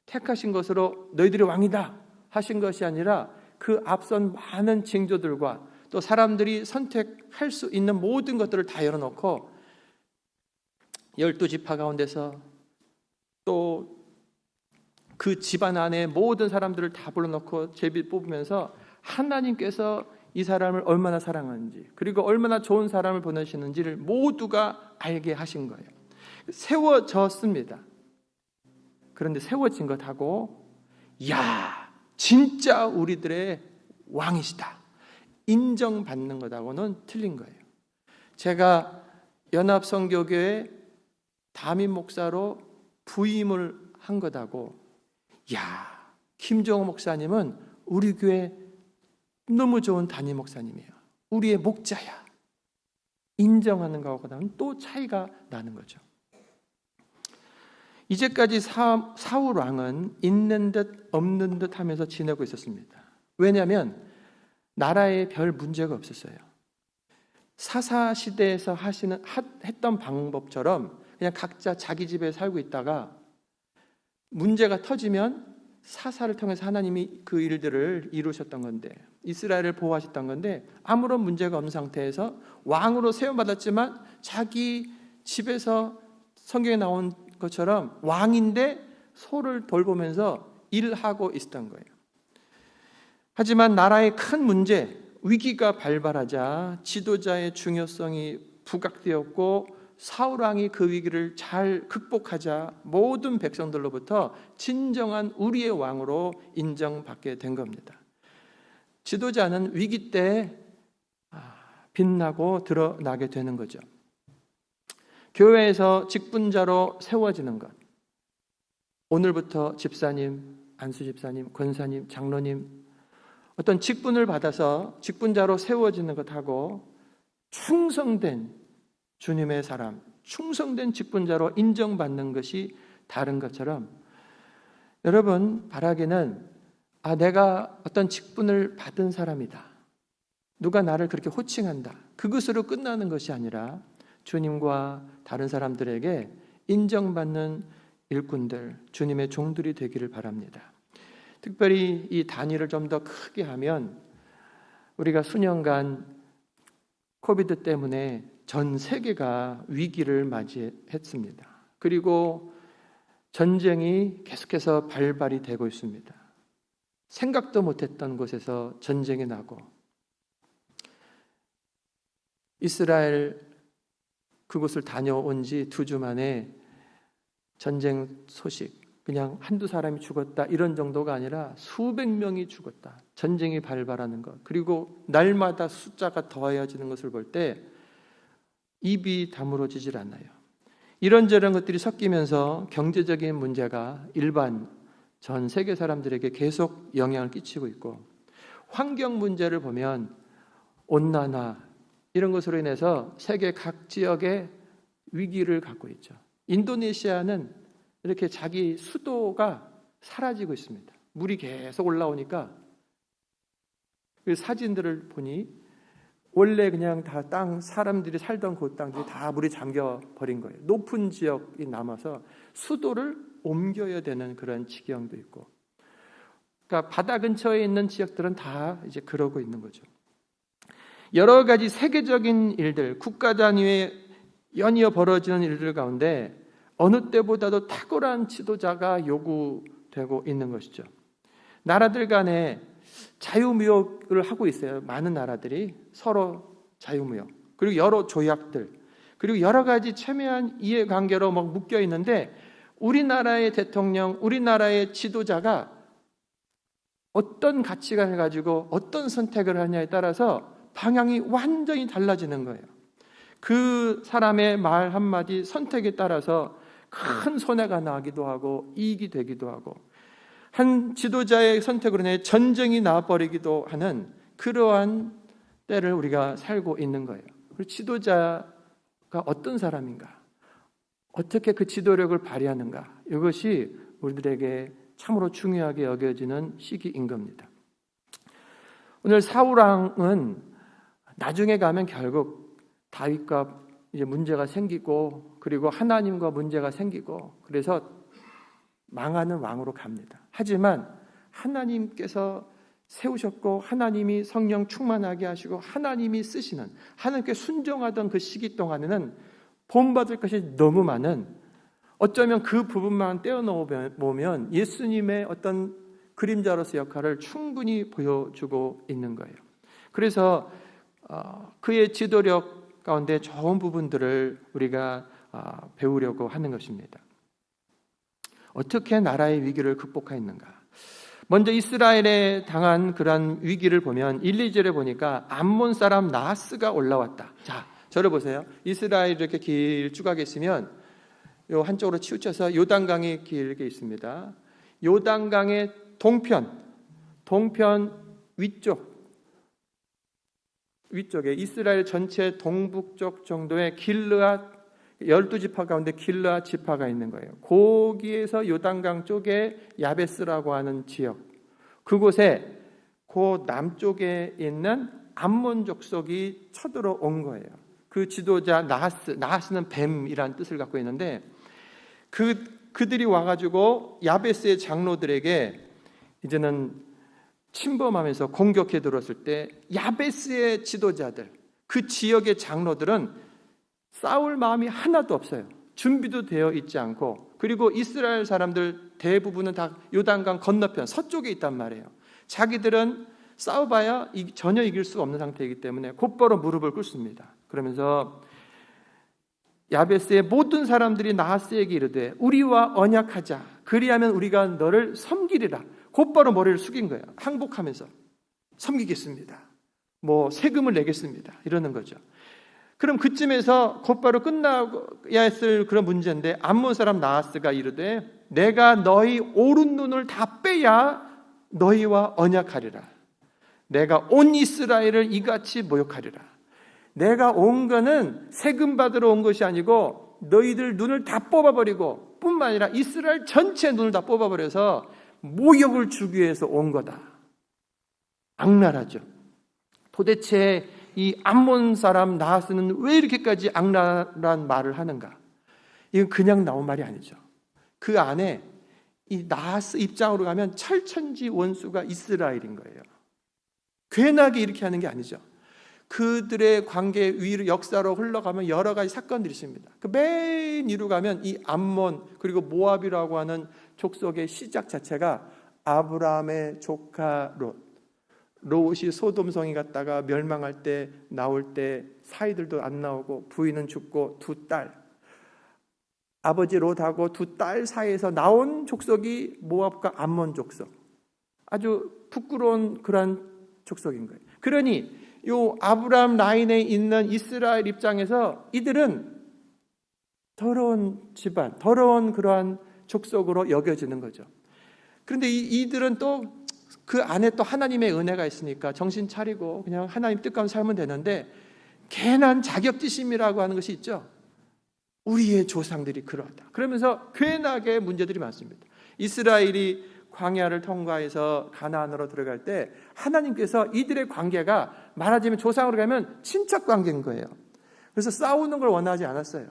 택하신 것으로 너희들이 왕이다 하신 것이 아니라 그 앞선 많은 징조들과 또 사람들이 선택할 수 있는 모든 것들을 다 열어놓고 12지파 가운데서 또 그 집안 안에 모든 사람들을 다 불러놓고 제비 뽑으면서 하나님께서 이 사람을 얼마나 사랑하는지 그리고 얼마나 좋은 사람을 보내시는지를 모두가 알게 하신 거예요. 세워졌습니다. 그런데 세워진 것하고 야 진짜 우리들의 왕이시다 인정받는 것하고는 틀린 거예요. 제가 연합성교교회 담임 목사로 부임을 한 것하고 야 김종호 목사님은 우리 교회 너무 좋은 담임 목사님이에요. 우리의 목자야. 인정하는 것하고는 또 차이가 나는 거죠. 이제까지 사울 왕은 있는 듯 없는 듯 하면서 지내고 있었습니다. 왜냐하면 나라에 별 문제가 없었어요. 사사 시대에서 했던 방법처럼 그냥 각자 자기 집에 살고 있다가 문제가 터지면 사사를 통해서 하나님이 그 일들을 이루셨던 건데 이스라엘을 보호하셨던 건데 아무런 문제가 없는 상태에서 왕으로 세움받았지만 자기 집에서 성경에 나온 것처럼 왕인데 소를 돌보면서 일하고 있었던 거예요. 하지만 나라의 큰 문제, 위기가 발발하자 지도자의 중요성이 부각되었고 사울왕이 그 위기를 잘 극복하자 모든 백성들로부터 진정한 우리의 왕으로 인정받게 된 겁니다. 지도자는 위기 때 빛나고 드러나게 되는 거죠. 교회에서 직분자로 세워지는 것. 오늘부터 집사님, 안수 집사님, 권사님, 장로님 어떤 직분을 받아서 직분자로 세워지는 것하고 충성된 주님의 사람, 충성된 직분자로 인정받는 것이 다른 것처럼 여러분 바라기는 내가 어떤 직분을 받은 사람이다. 누가 나를 그렇게 호칭한다. 그것으로 끝나는 것이 아니라 주님과 다른 사람들에게 인정받는 일꾼들, 주님의 종들이 되기를 바랍니다. 특별히 이 단위를 좀 더 크게 하면 우리가 수년간 코비드 때문에 전 세계가 위기를 맞이했습니다. 그리고 전쟁이 계속해서 발발이 되고 있습니다. 생각도 못했던 곳에서 전쟁이 나고 이스라엘 그곳을 다녀온 지 2주 만에 전쟁 소식 그냥 한두 사람이 죽었다 이런 정도가 아니라 수백 명이 죽었다. 전쟁이 발발하는 것 그리고 날마다 숫자가 더해지는 것을 볼 때 입이 다물어지질 않아요. 이런저런 것들이 섞이면서 경제적인 문제가 일반 전 세계 사람들에게 계속 영향을 끼치고 있고, 환경 문제를 보면 온난화 이런 것으로 인해서 세계 각 지역에 위기를 갖고 있죠. 인도네시아는 이렇게 자기 수도가 사라지고 있습니다. 물이 계속 올라오니까 그 사진들을 보니 원래 그냥 다 땅, 사람들이 살던 그 땅들이 다 물이 잠겨 버린 거예요. 높은 지역이 남아서 수도를 옮겨야 되는 그런 지경도 있고, 그러니까 바다 근처에 있는 지역들은 다 이제 그러고 있는 거죠. 여러 가지 세계적인 일들, 국가 단위에 연이어 벌어지는 일들 가운데 어느 때보다도 탁월한 지도자가 요구되고 있는 것이죠. 나라들 간에 자유무역을 하고 있어요. 많은 나라들이 서로 자유무역, 그리고 여러 조약들, 그리고 여러 가지 첨예한 이해관계로 막 묶여 있는데, 우리나라의 대통령, 우리나라의 지도자가 어떤 가치관을 가지고 어떤 선택을 하냐에 따라서 방향이 완전히 달라지는 거예요. 그 사람의 말 한마디, 선택에 따라서 큰 손해가 나기도 하고 이익이 되기도 하고, 한 지도자의 선택으로 인해 전쟁이 나버리기도 하는 그러한 때를 우리가 살고 있는 거예요. 그리고 지도자가 어떤 사람인가, 어떻게 그 지도력을 발휘하는가, 이것이 우리들에게 참으로 중요하게 여겨지는 시기인 겁니다. 오늘 사울왕은 나중에 가면 결국 다윗과 이제 문제가 생기고, 그리고 하나님과 문제가 생기고, 그래서 망하는 왕으로 갑니다. 하지만 하나님께서 세우셨고, 하나님이 성령 충만하게 하시고, 하나님이 쓰시는, 하나님께 순종하던 그 시기 동안에는 본받을 것이 너무 많은, 어쩌면 그 부분만 떼어놓으면 예수님의 어떤 그림자로서 역할을 충분히 보여주고 있는 거예요. 그래서 그의 지도력 가운데 좋은 부분들을 우리가 배우려고 하는 것입니다. 어떻게 나라의 위기를 극복했는가? 먼저 이스라엘에 당한 그러한 위기를 보면 1, 2절에 보니까 암몬 사람 나하스가 올라왔다. 자, 저를 보세요. 이스라엘 이렇게 길쭉하게 있으면 요 한쪽으로 치우쳐서 요단강이 길게 있습니다. 요단강의 동편 위쪽에 이스라엘 전체 동북쪽 정도의 길르앗, 12지파 가운데 길르앗 지파가 있는 거예요. 거기에서 요단강 쪽에 야베스라고 하는 지역, 그곳에 그 남쪽에 있는 암몬 족속이 쳐들어온 거예요. 그 지도자 나하스는 뱀이라는 뜻을 갖고 있는데, 그들이 와가지고 야베스의 장로들에게 이제는 침범하면서 공격해 들었을 때, 야베스의 지도자들, 그 지역의 장로들은 싸울 마음이 하나도 없어요. 준비도 되어 있지 않고, 그리고 이스라엘 사람들 대부분은 다 요단강 건너편 서쪽에 있단 말이에요. 자기들은 싸워봐야 전혀 이길 수 없는 상태이기 때문에 곧바로 무릎을 꿇습니다. 그러면서 야베스의 모든 사람들이 나하스에게 이르되 우리와 언약하자, 그리하면 우리가 너를 섬기리라. 곧바로 머리를 숙인 거예요. 항복하면서 섬기겠습니다, 세금을 내겠습니다, 이러는 거죠. 그럼 그쯤에서 곧바로 끝나야 했을 그런 문제인데, 암몬 사람 나하스가 이르되 내가 너희 오른 눈을 다 빼야 너희와 언약하리라. 내가 온 이스라엘을 이같이 모욕하리라. 내가 온 거는 세금 받으러 온 것이 아니고 너희들 눈을 다 뽑아버리고, 뿐만 아니라 이스라엘 전체 눈을 다 뽑아버려서 모욕을 주기 위해서 온 거다. 악랄하죠. 도대체 이 암몬 사람 나하스는 왜 이렇게까지 악랄한 말을 하는가? 이건 그냥 나온 말이 아니죠. 그 안에 이 나하스 입장으로 가면 철천지 원수가 이스라엘인 거예요. 괜하게 이렇게 하는 게 아니죠. 그들의 관계 위로 역사로 흘러가면 여러 가지 사건들이 있습니다. 그 맨 위로 가면 이 암몬 그리고 모압이라고 하는 족속의 시작 자체가 아브라함의 조카 롯이 소돔성에 갔다가 멸망할 때 나올 때 사이들도 안 나오고 부인은 죽고 두 딸, 아버지 롯하고 두 딸 사이에서 나온 족속이 모압과 암몬 족속, 아주 부끄러운 그러한 족속인 거예요. 그러니 요 아브라함 라인에 있는 이스라엘 입장에서 이들은 더러운 집안, 더러운 그러한 족속으로 여겨지는 거죠. 그런데 이들은 또 그 안에 또 하나님의 은혜가 있으니까 정신 차리고 그냥 하나님 뜻대로 살면 되는데, 괜한 자격지심이라고 하는 것이 있죠. 우리의 조상들이 그러하다. 그러면서 괜하게 문제들이 많습니다. 이스라엘이 광야를 통과해서 가나안으로 들어갈 때 하나님께서 이들의 관계가 말하자면 조상으로 가면 친척 관계인 거예요. 그래서 싸우는 걸 원하지 않았어요.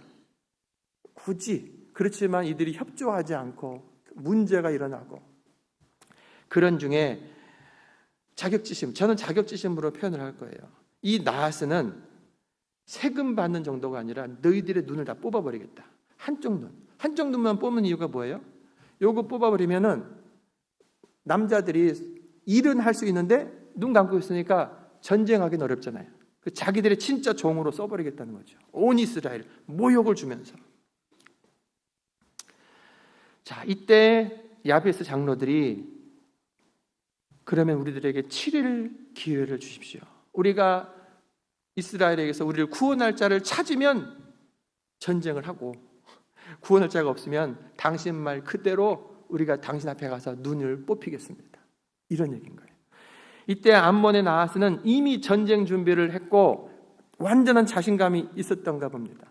굳이. 그렇지만 이들이 협조하지 않고 문제가 일어나고, 그런 중에 자격지심, 저는 자격지심으로 표현을 할 거예요. 이 나하스는 세금 받는 정도가 아니라 너희들의 눈을 다 뽑아버리겠다. 한쪽 눈만 뽑는 이유가 뭐예요? 요거 뽑아버리면은 남자들이 일은 할 수 있는데 눈 감고 있으니까 전쟁하기는 어렵잖아요. 자기들의 진짜 종으로 써버리겠다는 거죠. 온 이스라엘 모욕을 주면서. 자, 이때 야베스 장로들이 그러면 우리들에게 7일 기회를 주십시오. 우리가 이스라엘에게서 우리를 구원할 자를 찾으면 전쟁을 하고, 구원할 자가 없으면 당신 말 그대로 우리가 당신 앞에 가서 눈을 뽑히겠습니다. 이런 얘기인 거예요. 이때 암몬의 나하스는 이미 전쟁 준비를 했고 완전한 자신감이 있었던가 봅니다.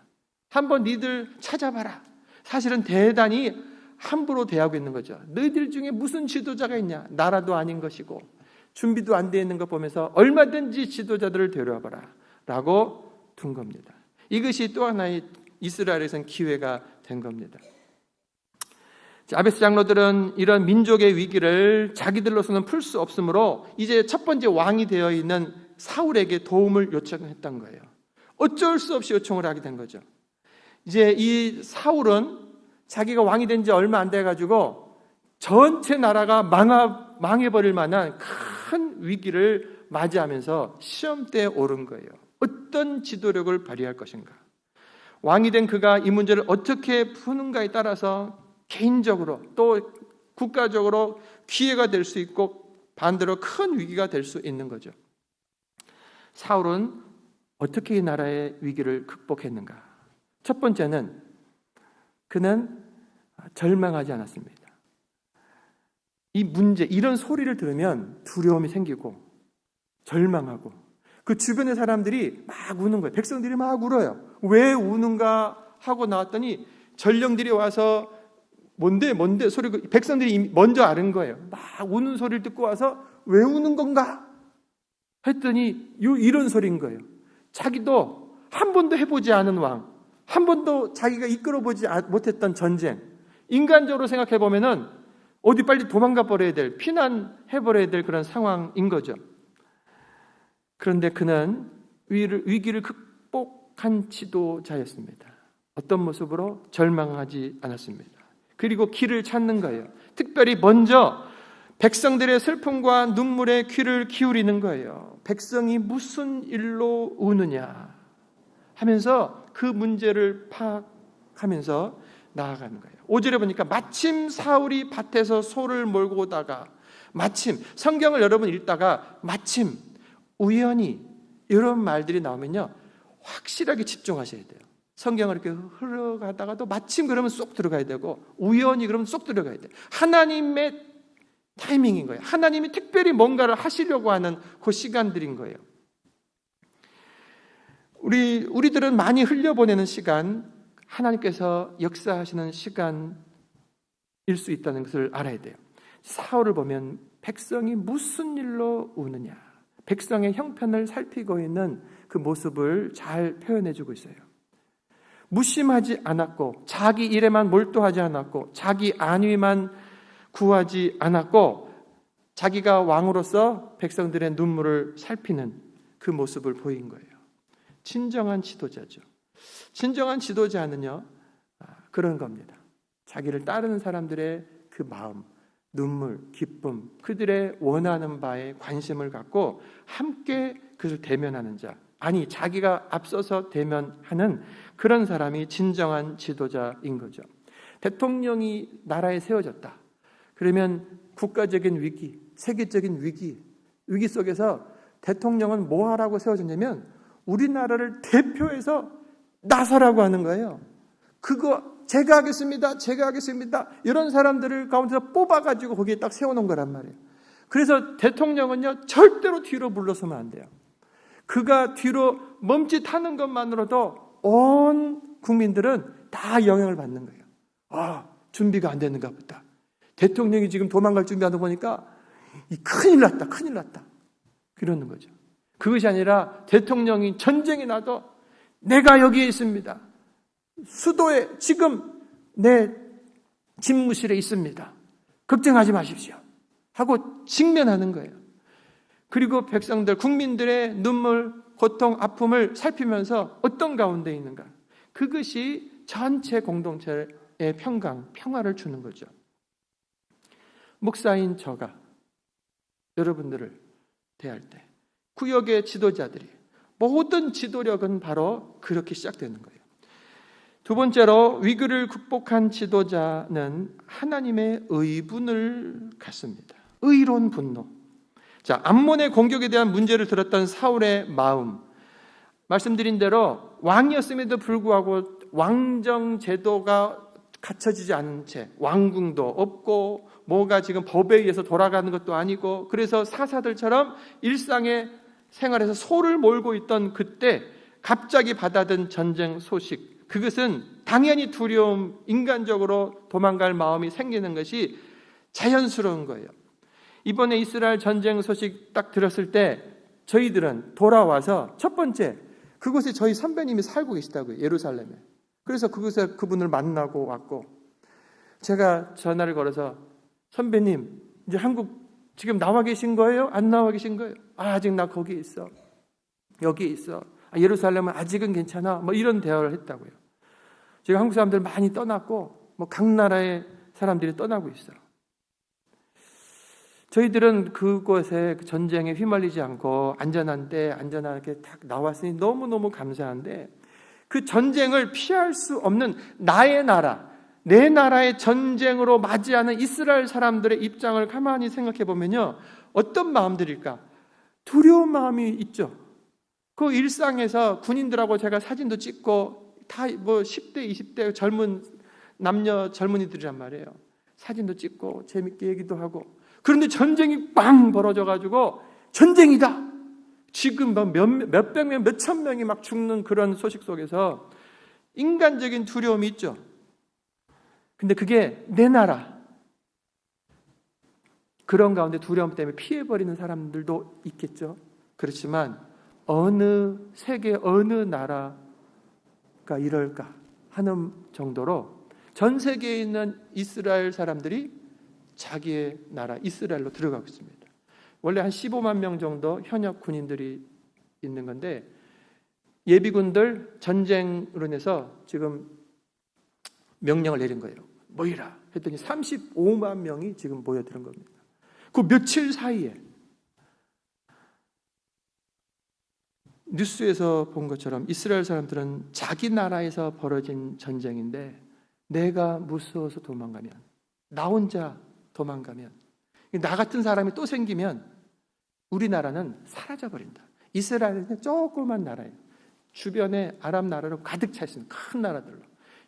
한번 니들 찾아봐라. 사실은 대단히 함부로 대하고 있는 거죠. 너희들 중에 무슨 지도자가 있냐? 나라도 아닌 것이고 준비도 안 되어 있는 것 보면서 얼마든지 지도자들을 데려와봐라 라고 둔 겁니다. 이것이 또 하나의 이스라엘에선 기회가 된 겁니다. 야베스 장로들은 이런 민족의 위기를 자기들로서는 풀 수 없으므로 이제 첫 번째 왕이 되어 있는 사울에게 도움을 요청했던 거예요. 어쩔 수 없이 요청을 하게 된 거죠. 이제 이 사울은 자기가 왕이 된 지 얼마 안 돼가지고 전체 나라가 망해버릴 만한 큰 위기를 맞이하면서 시험대에 오른 거예요. 어떤 지도력을 발휘할 것인가. 왕이 된 그가 이 문제를 어떻게 푸는가에 따라서 개인적으로 또 국가적으로 기회가 될 수 있고 반대로 큰 위기가 될 수 있는 거죠. 사울은 어떻게 이 나라의 위기를 극복했는가. 첫 번째는 그는 절망하지 않았습니다. 이 문제, 이런 소리를 들으면 두려움이 생기고 절망하고 그 주변의 사람들이 막 우는 거예요. 백성들이 막 울어요. 왜 우는가 하고 나왔더니 전령들이 와서 뭔데 소리, 백성들이 먼저 아는 거예요. 막 우는 소리를 듣고 와서 왜 우는 건가 했더니 이런 소리인 거예요. 자기도 한 번도 해보지 않은 왕, 한 번도 자기가 이끌어보지 못했던 전쟁, 인간적으로 생각해보면은 어디 빨리 도망가 버려야 될, 피난해 버려야 될 그런 상황인 거죠. 그런데 그는 위기를 극복한 지도자였습니다. 어떤 모습으로? 절망하지 않았습니다. 그리고 길을 찾는 거예요. 특별히 먼저 백성들의 슬픔과 눈물에 귀를 기울이는 거예요. 백성이 무슨 일로 우느냐 하면서 그 문제를 파악하면서 나아가는 거예요. 5절에 보니까 마침 사울이 밭에서 소를 몰고 오다가, 마침 성경을 여러분 읽다가 마침, 우연히 이런 말들이 나오면요 확실하게 집중하셔야 돼요. 성경을 이렇게 흘러가다가도 마침 그러면 쏙 들어가야 되고 우연히 그러면 쏙 들어가야 돼요. 하나님의 타이밍인 거예요. 하나님이 특별히 뭔가를 하시려고 하는 그 시간들인 거예요. 우리들은 많이 흘려보내는 시간, 하나님께서 역사하시는 시간일 수 있다는 것을 알아야 돼요. 사울을 보면 백성이 무슨 일로 우느냐, 백성의 형편을 살피고 있는 그 모습을 잘 표현해주고 있어요. 무심하지 않았고 자기 일에만 몰두하지 않았고 자기 안위만 구하지 않았고 자기가 왕으로서 백성들의 눈물을 살피는 그 모습을 보인 거예요. 진정한 지도자죠. 진정한 지도자는요 그런 겁니다. 자기를 따르는 사람들의 그 마음, 눈물, 기쁨, 그들의 원하는 바에 관심을 갖고 함께 그것을 대면하는 자, 아니 자기가 앞서서 대면하는 그런 사람이 진정한 지도자인 거죠. 대통령이 나라에 세워졌다. 그러면 국가적인 위기, 세계적인 위기 속에서 대통령은 뭐 하라고 세워졌냐면 우리나라를 대표해서 나서라고 하는 거예요. 그거 제가 하겠습니다. 이런 사람들을 가운데서 뽑아가지고 거기에 딱 세워놓은 거란 말이에요. 그래서 대통령은요, 절대로 뒤로 물러서면 안 돼요. 그가 뒤로 멈칫하는 것만으로도 온 국민들은 다 영향을 받는 거예요. 준비가 안 되는가 보다. 대통령이 지금 도망갈 준비하다 보니까 큰일 났다. 그러는 거죠. 그것이 아니라 대통령이 전쟁이 나도 내가 여기에 있습니다. 수도에 지금 내 집무실에 있습니다. 걱정하지 마십시오. 하고 직면하는 거예요. 그리고 백성들, 국민들의 눈물, 고통, 아픔을 살피면서 어떤 가운데 있는가. 그것이 전체 공동체의 평화를 주는 거죠. 목사인 저가 여러분들을 대할 때 구역의 지도자들이 모든 지도력은 바로 그렇게 시작되는 거예요. 두 번째로 위기를 극복한 지도자는 하나님의 의분을 갖습니다. 의로운 분노. 자, 암몬의 공격에 대한 문제를 들었던 사울의 마음. 말씀드린 대로 왕이었음에도 불구하고 왕정 제도가 갖춰지지 않은 채 왕궁도 없고 뭐가 지금 법에 의해서 돌아가는 것도 아니고 그래서 사사들처럼 일상의 생활에서 소를 몰고 있던 그때 갑자기 받아든 전쟁 소식, 그것은 당연히 두려움, 인간적으로 도망갈 마음이 생기는 것이 자연스러운 거예요. 이번에 이스라엘 전쟁 소식 딱 들었을 때 저희들은 돌아와서 첫 번째, 그곳에 저희 선배님이 살고 계시다고요. 예루살렘에. 그래서 그곳에 그분을 만나고 왔고, 제가 전화를 걸어서 선배님 이제 한국 지금 나와 계신 거예요? 안 나와 계신 거예요? 아직 나 거기 있어. 여기 있어. 예루살렘은 아직은 괜찮아. 뭐 이런 대화를 했다고요. 지금 한국 사람들 많이 떠났고 뭐 각 나라의 사람들이 떠나고 있어요. 저희들은 그곳에 전쟁에 휘말리지 않고 안전하게 딱 나왔으니 너무너무 감사한데, 그 전쟁을 피할 수 없는 나의 나라, 내 나라의 전쟁으로 맞이하는 이스라엘 사람들의 입장을 가만히 생각해 보면요, 어떤 마음들일까? 두려운 마음이 있죠. 그 일상에서 군인들하고 제가 사진도 찍고 다 뭐 10대, 20대 젊은 남녀 젊은이들이란 말이에요. 사진도 찍고 재밌게 얘기도 하고. 그런데 전쟁이 빵 벌어져가지고 전쟁이다. 지금 몇백 명, 몇천 명이 막 죽는 그런 소식 속에서 인간적인 두려움이 있죠. 근데 그게 내 나라. 그런 가운데 두려움 때문에 피해버리는 사람들도 있겠죠. 그렇지만 어느 세계 어느 나라가 이럴까 하는 정도로 전 세계에 있는 이스라엘 사람들이 자기의 나라 이스라엘로 들어가고 있습니다. 원래 한 15만 명 정도 현역 군인들이 있는 건데, 예비군들 전쟁으로 인해서 지금 명령을 내린 거예요. 모이라 했더니 35만 명이 지금 모여드는 겁니다. 그 며칠 사이에 뉴스에서 본 것처럼 이스라엘 사람들은 자기 나라에서 벌어진 전쟁인데 내가 무서워서 도망가면, 나 혼자 도망가면, 나 같은 사람이 또 생기면 우리나라는 사라져버린다. 이스라엘은 조그만 나라예요. 주변에 아랍 나라로 가득 차 있습니다. 큰 나라들로.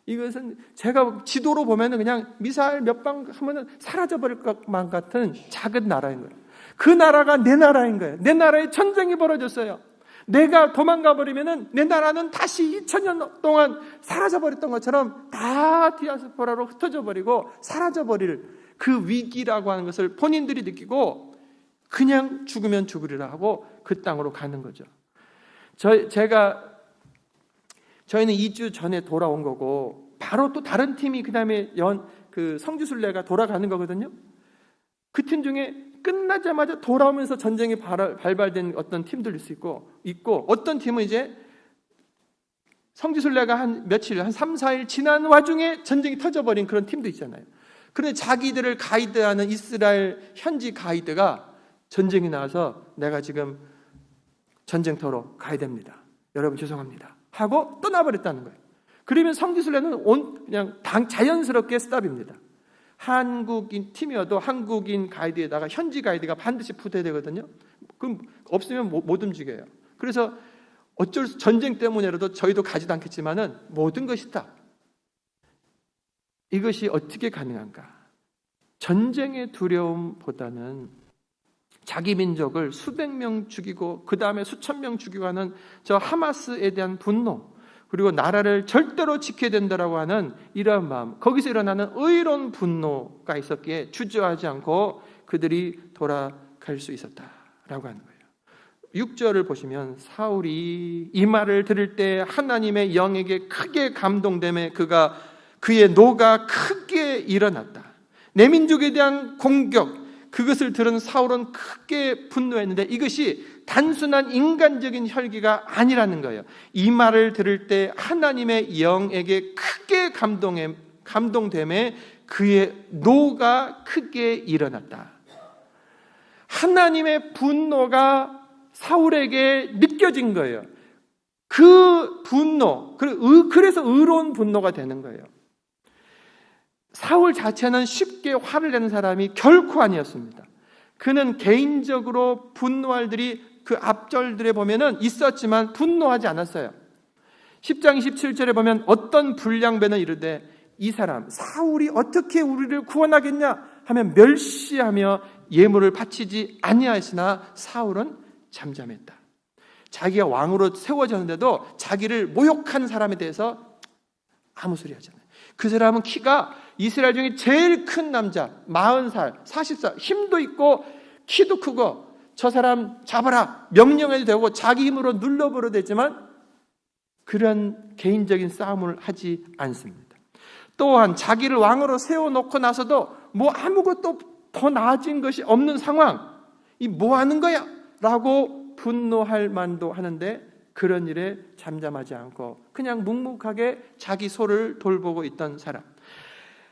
이것은 제가 지도로 보면 그냥 미사일 몇 방 하면 사라져버릴 것만 같은 작은 나라인 거예요. 그 나라가 내 나라인 거예요. 내 나라에 전쟁이 벌어졌어요. 내가 도망가 버리면 내 나라는 다시 2000년 동안 사라져버렸던 것처럼 다 디아스포라로 흩어져 버리고 사라져버릴 그 위기라고 하는 것을 본인들이 느끼고 그냥 죽으면 죽으리라 하고 그 땅으로 가는 거죠. 저희는 2주 전에 돌아온 거고 바로 또 다른 팀이 그 다음에 성지순례가 돌아가는 거거든요. 그 팀 중에 끝나자마자 돌아오면서 전쟁이 발발된 어떤 팀들일 수 있고 어떤 팀은 이제 성지순례가 한 3, 4일 지난 와중에 전쟁이 터져버린 그런 팀도 있잖아요. 그런데 자기들을 가이드하는 이스라엘 현지 가이드가 전쟁이 나와서 내가 지금 전쟁터로 가야 됩니다. 여러분 죄송합니다. 하고 떠나버렸다는 거예요. 그러면 성지순례는 그냥 자연스럽게 스탑입니다. 한국인 팀이어도 한국인 가이드에다가 현지 가이드가 반드시 붙어야 되거든요. 그럼 없으면 못 움직여요. 그래서 어쩔 수 전쟁 때문에라도 저희도 가지도 않겠지만은 모든 것이다. 이것이 어떻게 가능한가? 전쟁의 두려움보다는 자기 민족을 수백 명 죽이고 그 다음에 수천 명 죽이고 하는 저 하마스에 대한 분노, 그리고 나라를 절대로 지켜야 된다라고 하는 이러한 마음, 거기서 일어나는 의로운 분노가 있었기에 주저하지 않고 그들이 돌아갈 수 있었다라고 하는 거예요. 6절을 보시면 사울이 이 말을 들을 때 하나님의 영에게 크게 감동되매 그의 노가 크게 일어났다. 내 민족에 대한 공격, 그것을 들은 사울은 크게 분노했는데 이것이 단순한 인간적인 혈기가 아니라는 거예요. 이 말을 들을 때 하나님의 영에게 크게 감동됨에 그의 노가 크게 일어났다. 하나님의 분노가 사울에게 느껴진 거예요. 그 분노, 그래서 의로운 분노가 되는 거예요. 사울 자체는 쉽게 화를 내는 사람이 결코 아니었습니다. 그는 개인적으로 분노할 일이 그 앞절들에 보면은 있었지만 분노하지 않았어요. 10장 27절에 보면 어떤 불량배는 이르되 이 사람 사울이 어떻게 우리를 구원하겠냐 하면 멸시하며 예물을 바치지 아니하시나 사울은 잠잠했다. 자기가 왕으로 세워졌는데도 자기를 모욕한 사람에 대해서 아무 소리 하지 않아요. 그 사람은 키가 이스라엘 중에 제일 큰 남자, 40살, 40살, 힘도 있고 키도 크고 저 사람 잡아라 명령해도 되고 자기 힘으로 눌러버려도 되지만 그런 개인적인 싸움을 하지 않습니다. 또한 자기를 왕으로 세워놓고 나서도 아무것도 더 나아진 것이 없는 상황, 이 뭐 하는 거야? 라고 분노할 만도 하는데 그런 일에 잠잠하지 않고 그냥 묵묵하게 자기 소를 돌보고 있던 사람.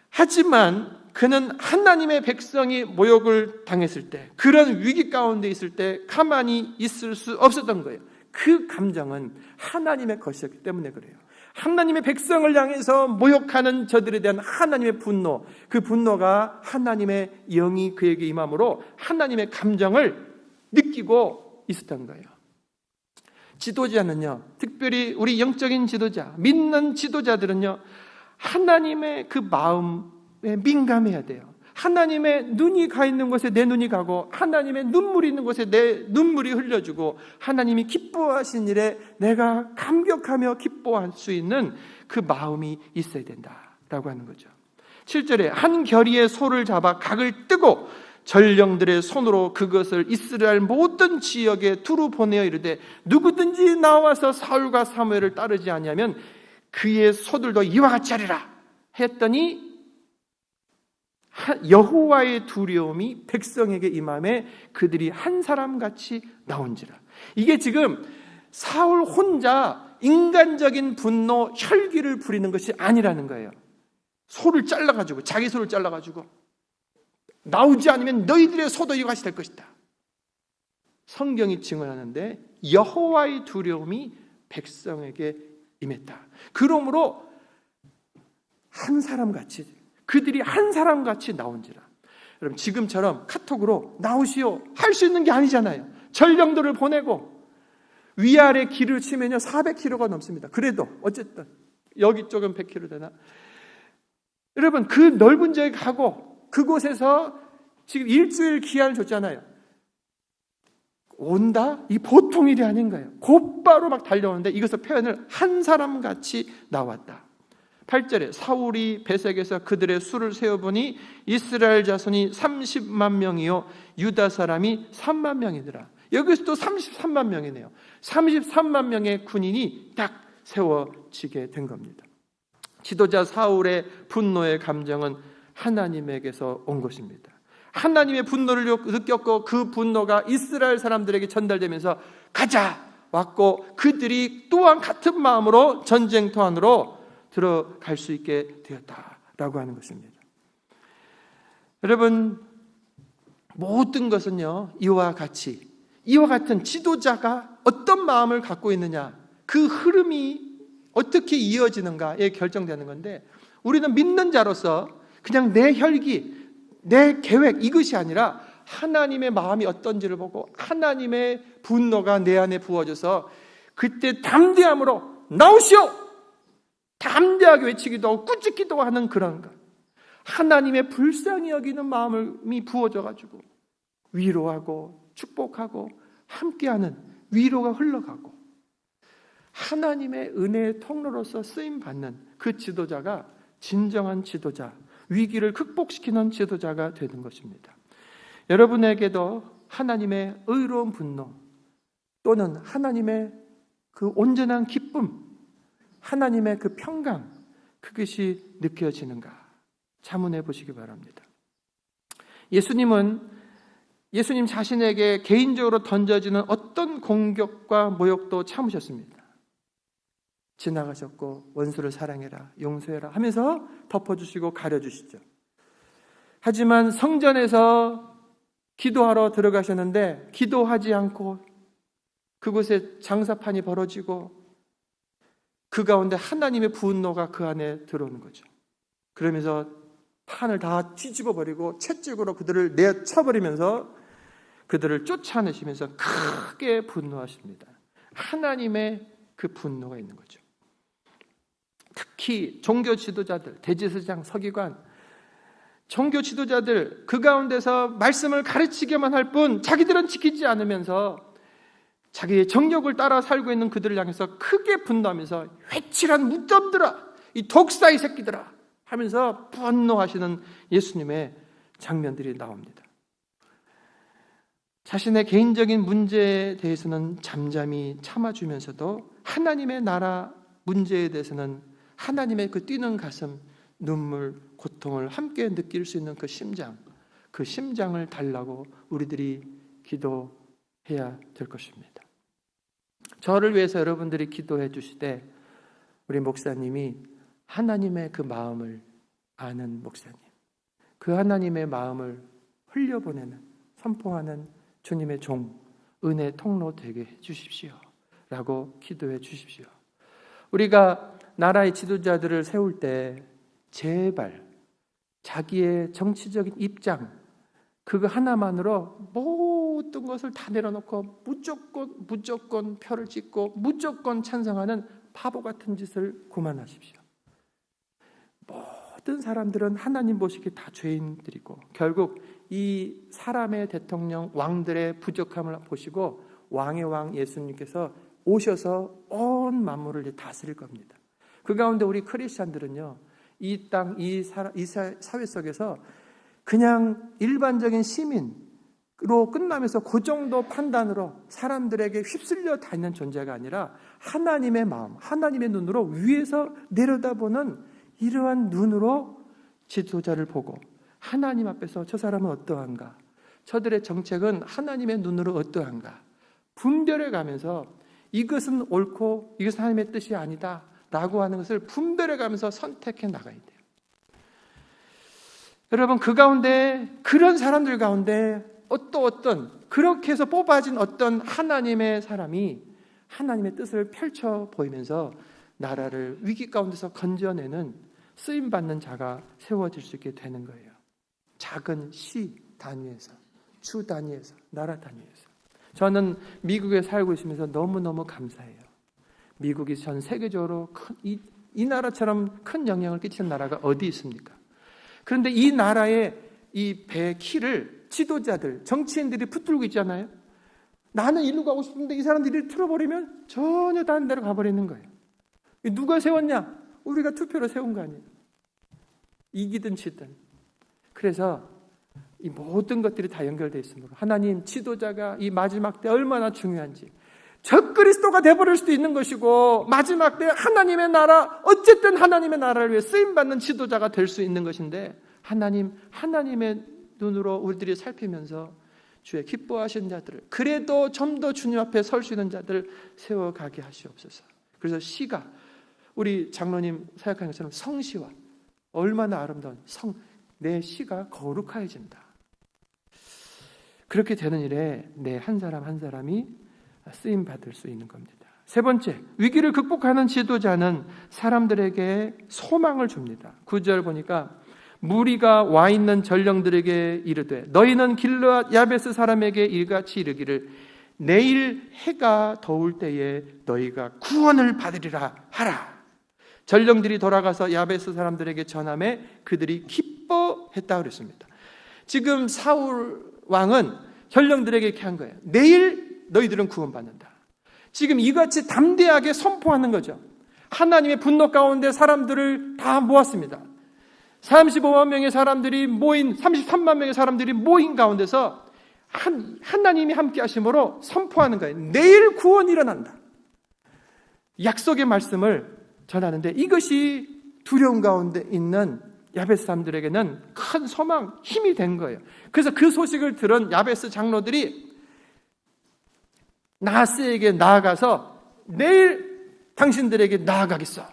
하지만 그는 하나님의 백성이 모욕을 당했을 때, 그런 위기 가운데 있을 때 가만히 있을 수 없었던 거예요. 그 감정은 하나님의 것이었기 때문에 그래요. 하나님의 백성을 향해서 모욕하는 저들에 대한 하나님의 분노, 그 분노가 하나님의 영이 그에게 임함으로 하나님의 감정을 느끼고 있었던 거예요. 지도자는요, 특별히 우리 영적인 지도자, 믿는 지도자들은요, 하나님의 그 마음에 민감해야 돼요. 하나님의 눈이 가 있는 곳에 내 눈이 가고 하나님의 눈물이 있는 곳에 내 눈물이 흘려주고 하나님이 기뻐하신 일에 내가 감격하며 기뻐할 수 있는 그 마음이 있어야 된다라고 하는 거죠. 7절에 한 결의의 소를 잡아 각을 뜨고 전령들의 손으로 그것을 이스라엘 모든 지역에 두루 보내어 이르되 누구든지 나와서 사울과 사무엘을 따르지 아니하면 그의 소들도 이와 같이 하리라 했더니 여호와의 두려움이 백성에게 임함에 그들이 한 사람같이 나온지라. 이게 지금 사울 혼자 인간적인 분노, 혈기를 부리는 것이 아니라는 거예요. 소를 잘라가지고, 자기 소를 잘라가지고 나오지 않으면 너희들의 소도 이와 같이 될 것이다. 성경이 증언하는데 여호와의 두려움이 백성에게 임했다. 그러므로 한 사람같이, 그들이 한 사람같이 나온지라. 여러분, 지금처럼 카톡으로 나오시오 할 수 있는 게 아니잖아요. 전령들을 보내고 위아래 길을 치면요 400km가 넘습니다. 그래도 어쨌든 여기 쪽은 100km 되나? 여러분, 그 넓은 지역에 가고 그곳에서 지금 일주일 기한을 줬잖아요. 온다? 이 보통 일이 아닌 거예요. 곧바로 막 달려오는데 이것을 표현을 한 사람같이 나왔다. 8절에 사울이 베색에서 그들의 수를 세어보니 이스라엘 자손이 30만 명이요 유다 사람이 3만 명이더라. 여기서도 33만 명이네요. 33만 명의 군인이 딱 세워지게 된 겁니다. 지도자 사울의 분노의 감정은 하나님에게서 온 것입니다. 하나님의 분노를 느꼈고 그 분노가 이스라엘 사람들에게 전달되면서 가자 왔고 그들이 또한 같은 마음으로 전쟁터 안으로 들어갈 수 있게 되었다라고 하는 것입니다. 여러분, 모든 것은요 이와 같은 지도자가 어떤 마음을 갖고 있느냐, 그 흐름이 어떻게 이어지는가에 결정되는 건데, 우리는 믿는 자로서 그냥 내 혈기, 내 계획 이것이 아니라 하나님의 마음이 어떤지를 보고 하나님의 분노가 내 안에 부어져서 그때 담대함으로 나오시오! 담대하게 외치기도 하고 꾸짖기도 하는 그런 것. 하나님의 불쌍히 여기는 마음이 부어져가지고 위로하고 축복하고 함께하는 위로가 흘러가고 하나님의 은혜의 통로로서 쓰임받는 그 지도자가 진정한 지도자, 위기를 극복시키는 지도자가 되는 것입니다. 여러분에게도 하나님의 의로운 분노 또는 하나님의 그 온전한 기쁨, 하나님의 그 평강, 그것이 느껴지는가 자문해 보시기 바랍니다. 예수님 자신에게 개인적으로 던져지는 어떤 공격과 모욕도 참으셨습니다. 지나가셨고 원수를 사랑해라, 용서해라 하면서 덮어주시고 가려주시죠. 하지만 성전에서 기도하러 들어가셨는데 기도하지 않고 그곳에 장사판이 벌어지고 그 가운데 하나님의 분노가 그 안에 들어오는 거죠. 그러면서 판을 다 뒤집어 버리고 채찍으로 그들을 내쳐버리면서 그들을 쫓아내시면서 크게 분노하십니다. 하나님의 그 분노가 있는 거죠. 특히 종교 지도자들, 대제사장, 서기관, 종교 지도자들 그 가운데서 말씀을 가르치기만 할 뿐 자기들은 지키지 않으면서 자기의 정욕을 따라 살고 있는 그들을 향해서 크게 분노하면서 회칠한 무덤들아, 이 독사의 새끼들아 하면서 분노하시는 예수님의 장면들이 나옵니다. 자신의 개인적인 문제에 대해서는 잠잠히 참아주면서도 하나님의 나라 문제에 대해서는 하나님의 그 뛰는 가슴, 눈물, 고통을 함께 느낄 수 있는 그 심장을 달라고 우리들이 기도해야 될 것입니다. 저를 위해서 여러분들이 기도해 주시되 우리 목사님이 하나님의 그 마음을 아는 목사님, 그 하나님의 마음을 흘려보내는, 선포하는 주님의 종, 은혜 통로 되게 해 주십시오 라고 기도해 주십시오. 우리가 나라의 지도자들을 세울 때 제발 자기의 정치적인 입장 그거 하나만으로 모든 것을 다 내려놓고 무조건 표를 찍고 무조건 찬성하는 바보 같은 짓을 그만하십시오. 모든 사람들은 하나님 보시기에 다 죄인들이고 결국 이 사람의 대통령 왕들의 부족함을 보시고 왕의 왕 예수님께서 오셔서 온 만물을 다스릴 겁니다. 그 가운데 우리 크리스찬들은요, 이 땅, 이 사회 속에서 그냥 일반적인 시민으로 끝나면서 그 정도 판단으로 사람들에게 휩쓸려 다니는 존재가 아니라 하나님의 마음, 하나님의 눈으로 위에서 내려다보는 이러한 눈으로 지도자를 보고 하나님 앞에서 저 사람은 어떠한가, 저들의 정책은 하나님의 눈으로 어떠한가 분별해 가면서 이것은 옳고 이것은 하나님의 뜻이 아니다 라고 하는 것을 분별해 가면서 선택해 나가야 돼요. 여러분, 그 가운데 그런 사람들 가운데 어떤 그렇게 해서 뽑아진 어떤 하나님의 사람이 하나님의 뜻을 펼쳐 보이면서 나라를 위기 가운데서 건져내는 쓰임받는 자가 세워질 수 있게 되는 거예요. 작은 시 단위에서, 주 단위에서, 나라 단위에서. 저는 미국에 살고 있으면서 너무너무 감사해요. 미국이 전 세계적으로 이 나라처럼 큰 영향을 끼치는 나라가 어디 있습니까? 그런데 이 나라의 이 배 키를 지도자들, 정치인들이 붙들고 있잖아요. 나는 이리로 가고 싶은데 이 사람들이 틀어버리면 전혀 다른 데로 가버리는 거예요. 누가 세웠냐? 우리가 투표로 세운 거 아니에요. 이기든 지든. 그래서 이 모든 것들이 다 연결되어 있습니다. 하나님 지도자가 이 마지막 때 얼마나 중요한지. 적그리스도가 돼버릴 수도 있는 것이고 마지막 때 하나님의 나라, 어쨌든 하나님의 나라를 위해 쓰임받는 지도자가 될 수 있는 것인데 하나님의 눈으로 우리들이 살피면서 주의 기뻐하시는 자들을, 그래도 좀 더 주님 앞에 설 수 있는 자들을 세워가게 하시옵소서. 그래서 시가 우리 장로님 사역하는 것처럼 성시와 얼마나 아름다운 내 시가 거룩해진다. 그렇게 되는 일에 내 한 사람 한 사람이 쓰임 받을 수 있는 겁니다. 세 번째, 위기를 극복하는 지도자는 사람들에게 소망을 줍니다. 9절 보니까 무리가 와 있는 전령들에게 이르되 너희는 길르앗 야베스 사람에게 이같이 이르기를 내일 해가 더울 때에 너희가 구원을 받으리라 하라. 전령들이 돌아가서 야베스 사람들에게 전하매 그들이 기뻐했다 그랬습니다. 지금 사울 왕은 전령들에게 이렇게 한 거예요. 내일 너희들은 구원받는다. 지금 이같이 담대하게 선포하는 거죠. 하나님의 분노 가운데 사람들을 다 모았습니다. 35만 명의 사람들이 모인 33만 명의 사람들이 모인 가운데서 하나님이 함께 하심으로 선포하는 거예요. 내일 구원이 일어난다. 약속의 말씀을 전하는데 이것이 두려움 가운데 있는 야베스 사람들에게는 큰 소망, 힘이 된 거예요. 그래서 그 소식을 들은 야베스 장로들이 나하스에게 나아가서 내일 당신들에게 나아가겠어.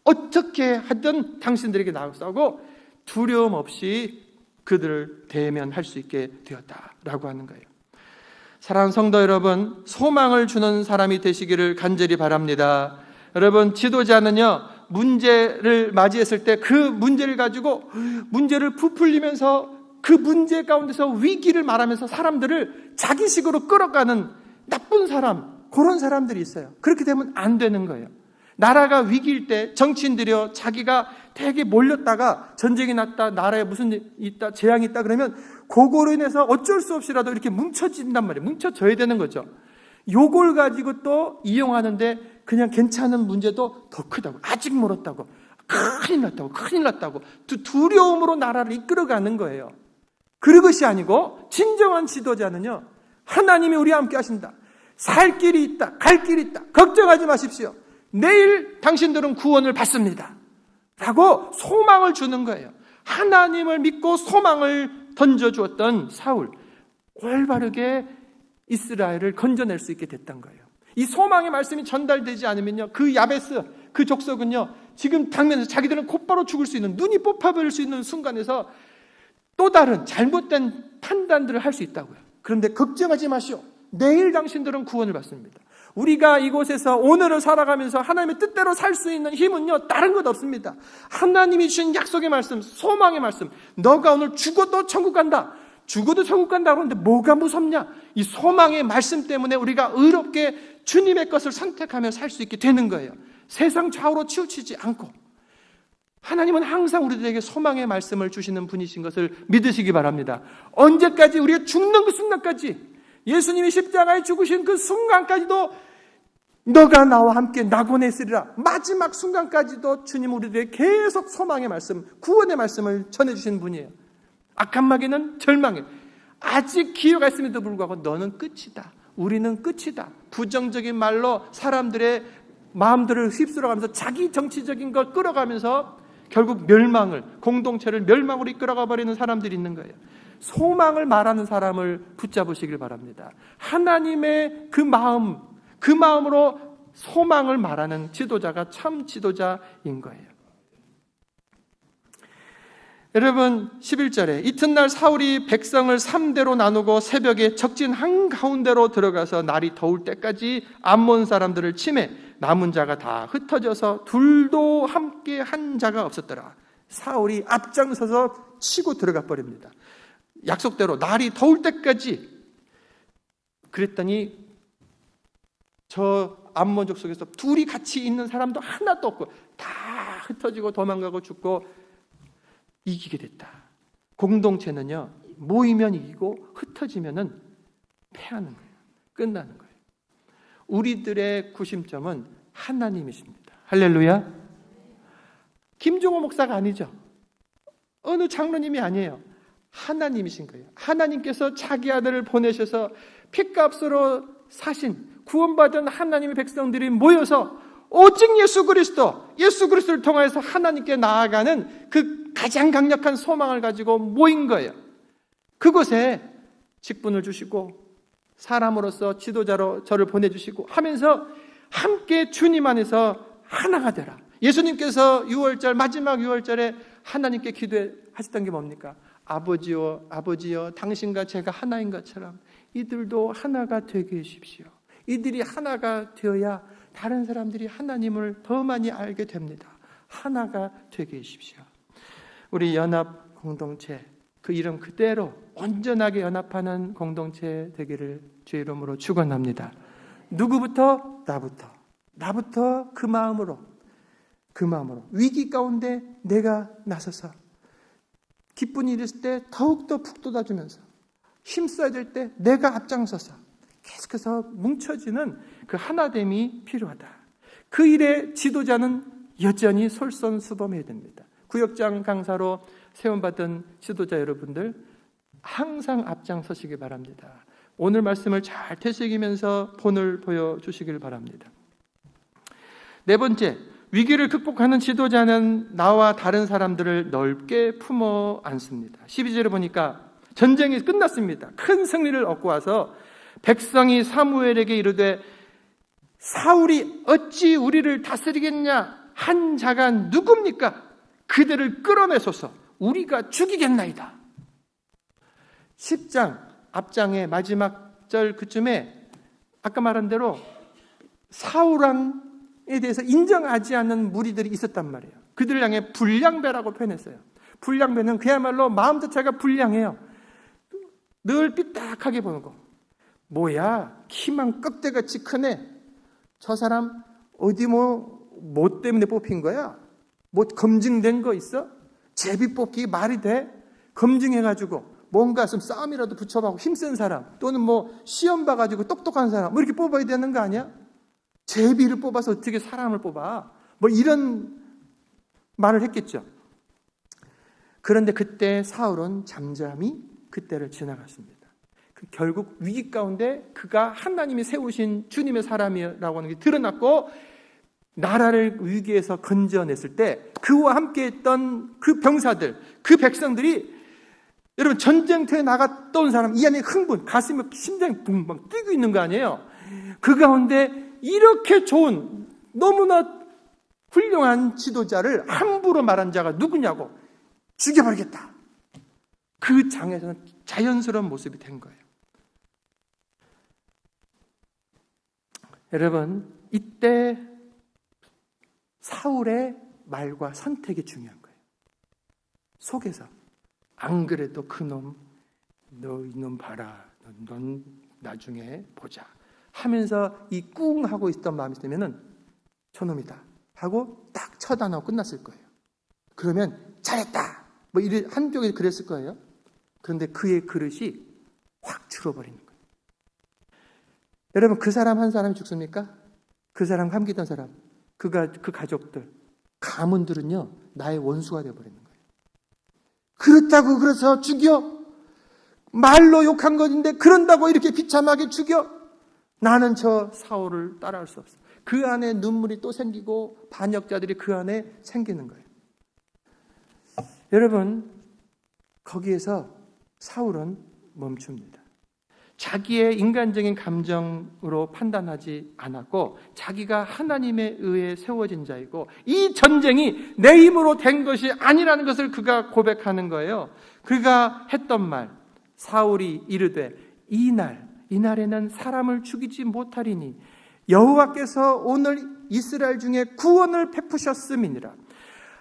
어떻게 하든 당신들에게 나아가고 두려움 없이 그들을 대면할 수 있게 되었다라고 하는 거예요. 사랑하는 성도 여러분, 소망을 주는 사람이 되시기를 간절히 바랍니다. 여러분, 지도자는요, 문제를 맞이했을 때 그 문제를 가지고 문제를 부풀리면서 그 문제 가운데서 위기를 말하면서 사람들을 자기식으로 끌어가는 나쁜 사람, 그런 사람들이 있어요. 그렇게 되면 안 되는 거예요. 나라가 위기일 때 정치인들이요, 자기가 되게 몰렸다가 전쟁이 났다, 나라에 무슨 일이 있다, 재앙이 있다 그러면 그거로 인해서 어쩔 수 없이라도 이렇게 뭉쳐진단 말이에요. 뭉쳐져야 되는 거죠. 요걸 가지고 또 이용하는데 그냥 괜찮은 문제도 더 크다고, 아직 멀었다고, 큰일 났다고 두려움으로 나라를 이끌어가는 거예요. 그것이 아니고 진정한 지도자는요, 하나님이 우리와 함께 하신다. 살 길이 있다, 갈 길이 있다. 걱정하지 마십시오. 내일 당신들은 구원을 받습니다. 라고 소망을 주는 거예요. 하나님을 믿고 소망을 던져주었던 사울, 올바르게 이스라엘을 건져낼 수 있게 됐던 거예요. 이 소망의 말씀이 전달되지 않으면요, 그 야베스, 그 족속은요, 지금 당면에서 자기들은 곧바로 죽을 수 있는, 눈이 뽑아버릴 수 있는 순간에서 또 다른 잘못된 판단들을 할 수 있다고요. 그런데 걱정하지 마시오. 내일 당신들은 구원을 받습니다. 우리가 이곳에서 오늘을 살아가면서 하나님의 뜻대로 살 수 있는 힘은요, 다른 것 없습니다. 하나님이 주신 약속의 말씀, 소망의 말씀. 너가 오늘 죽어도 천국 간다. 죽어도 천국 간다 그러는데 뭐가 무섭냐? 이 소망의 말씀 때문에 우리가 의롭게 주님의 것을 선택하며 살 수 있게 되는 거예요. 세상 좌우로 치우치지 않고. 하나님은 항상 우리들에게 소망의 말씀을 주시는 분이신 것을 믿으시기 바랍니다. 언제까지? 우리가 죽는 그 순간까지, 예수님이 십자가에 죽으신 그 순간까지도 너가 나와 함께 낙원에 있으리라. 마지막 순간까지도 주님 우리들에게 계속 소망의 말씀, 구원의 말씀을 전해주신 분이에요. 악한 마귀는 절망해. 아직 기회가 있음에도 불구하고 너는 끝이다. 우리는 끝이다. 부정적인 말로 사람들의 마음들을 휩쓸어가면서 자기 정치적인 걸 끌어가면서 결국 멸망을, 공동체를 멸망으로 이끌어가 버리는 사람들이 있는 거예요. 소망을 말하는 사람을 붙잡으시길 바랍니다. 하나님의 그 마음으로 소망을 말하는 지도자가 참 지도자인 거예요. 여러분, 11절에 이튿날 사울이 백성을 3대로 나누고 새벽에 적진 한가운데로 들어가서 날이 더울 때까지 암몬 사람들을 치매 남은 자가 다 흩어져서 둘도 함께 한 자가 없었더라. 사울이 앞장서서 치고 들어가 버립니다. 약속대로 날이 더울 때까지. 그랬더니 저 암몬족 속에서 둘이 같이 있는 사람도 하나도 없고 다 흩어지고 도망가고 죽고 이기게 됐다. 공동체는요, 모이면 이기고 흩어지면은 패하는 거예요. 끝나는 거예요. 우리들의 구심점은 하나님이십니다. 할렐루야. 김종호 목사가 아니죠. 어느 장로님이 아니에요. 하나님이신 거예요. 하나님께서 자기 아들을 보내셔서 핏값으로 사신 구원받은 하나님의 백성들이 모여서 오직 예수 그리스도를 통해서 하나님께 나아가는 그 가장 강력한 소망을 가지고 모인 거예요. 그곳에 직분을 주시고 사람으로서 지도자로 저를 보내주시고 하면서 함께 주님 안에서 하나가 되라. 예수님께서 마지막 6월절에 하나님께 기도하셨던 게 뭡니까? 아버지여 당신과 제가 하나인 것처럼 이들도 하나가 되게 해주십시오. 이들이 하나가 되어야 다른 사람들이 하나님을 더 많이 알게 됩니다. 하나가 되게 해주십시오. 우리 연합 공동체, 그 이름 그대로 온전하게 연합하는 공동체 되기를 주의 이름으로 축원합니다. 누구부터? 나부터 그 마음으로 위기 가운데 내가 나서서 기쁜 일이 있을 때 더욱더 푹 돋아주면서 힘써야 될 때 내가 앞장서서 계속해서 뭉쳐지는 그 하나됨이 필요하다. 그 일의 지도자는 여전히 솔선수범해야 됩니다. 구역장 강사로 세움받은 지도자 여러분들 항상 앞장서시기 바랍니다. 오늘 말씀을 잘 되새기면서 본을 보여주시길 바랍니다. 네 번째, 위기를 극복하는 지도자는 나와 다른 사람들을 넓게 품어 안습니다. 12절에 보니까 전쟁이 끝났습니다. 큰 승리를 얻고 와서 백성이 사무엘에게 이르되 사울이 어찌 우리를 다스리겠냐? 한 자가 누굽니까? 그들을 끌어내소서. 우리가 죽이겠나이다. 10장 앞장의 마지막 절 그쯤에 아까 말한 대로 사울왕에 대해서 인정하지 않는 무리들이 있었단 말이에요. 그들을 향해 불량배라고 표현했어요. 불량배는 그야말로 마음 자체가 불량해요. 늘 삐딱하게 보는 거. 뭐야, 키만 껍데같이 크네. 저 사람 어디 뭐 때문에 뽑힌 거야? 뭐 검증된 거 있어? 제비 뽑기 말이 돼? 검증해가지고 뭔가 좀 싸움이라도 붙여봐고 힘센 사람, 또는 뭐 시험 봐가지고 똑똑한 사람, 뭐 이렇게 뽑아야 되는 거 아니야? 제비를 뽑아서 어떻게 사람을 뽑아? 뭐 이런 말을 했겠죠. 그런데 그때 사울은 잠잠히 그때를 지나갔습니다. 결국 위기 가운데 그가 하나님이 세우신 주님의 사람이라고 하는 게 드러났고, 나라를 위기에서 건져냈을 때 그와 함께 했던 그 병사들, 그 백성들이, 여러분 전쟁터에 나갔던 사람 이 안에 흥분, 가슴이 심장이 붕붕 뛰고 있는 거 아니에요. 그 가운데 이렇게 좋은 너무나 훌륭한 지도자를 함부로 말한 자가 누구냐고, 죽여버리겠다. 그 장에서는 자연스러운 모습이 된 거예요. 여러분, 이때 사울의 말과 선택이 중요한 거예요. 속에서 안 그래도 그놈, 너 이놈 봐라, 넌 나중에 보자 하면서 이 꿍 하고 있던 마음이 있으면은 저놈이다 하고 딱 쳐다놓고 끝났을 거예요. 그러면 잘했다 뭐 이래 한쪽에 그랬을 거예요. 그런데 그의 그릇이 확 줄어버리는 거예요. 여러분, 그 사람 한 사람이 죽습니까? 그 사람 함께했던 사람, 그 가족들, 가문들은요 나의 원수가 되어버리는 거예요. 그렇다고 그래서 죽여? 말로 욕한 것인데 그런다고 이렇게 비참하게 죽여? 나는 저 사울을 따라할 수 없어. 그 안에 눈물이 또 생기고 반역자들이 그 안에 생기는 거예요. 여러분, 거기에서 사울은 멈춥니다. 자기의 인간적인 감정으로 판단하지 않았고 자기가 하나님에 의해 세워진 자이고 이 전쟁이 내 힘으로 된 것이 아니라는 것을 그가 고백하는 거예요. 그가 했던 말, 사울이 이르되 이날에는 사람을 죽이지 못하리니 여호와께서 오늘 이스라엘 중에 구원을 베푸셨음이니라.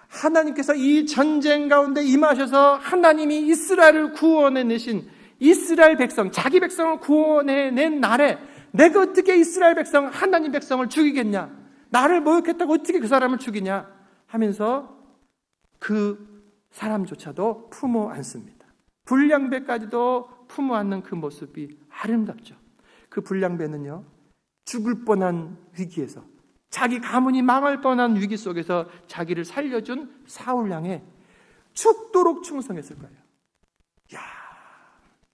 하나님께서 이 전쟁 가운데 임하셔서 하나님이 이스라엘을 구원해내신 이스라엘 백성, 자기 백성을 구원해낸 날에 내가 어떻게 이스라엘 백성, 하나님 백성을 죽이겠냐? 나를 모욕했다고 어떻게 그 사람을 죽이냐? 하면서 그 사람조차도 품어 안습니다. 불량배까지도 품어 안는 그 모습이 아름답죠. 그 불량배는요, 죽을 뻔한 위기에서, 자기 가문이 망할 뻔한 위기 속에서 자기를 살려준 사울 향에 죽도록 충성했을 거예요. 야,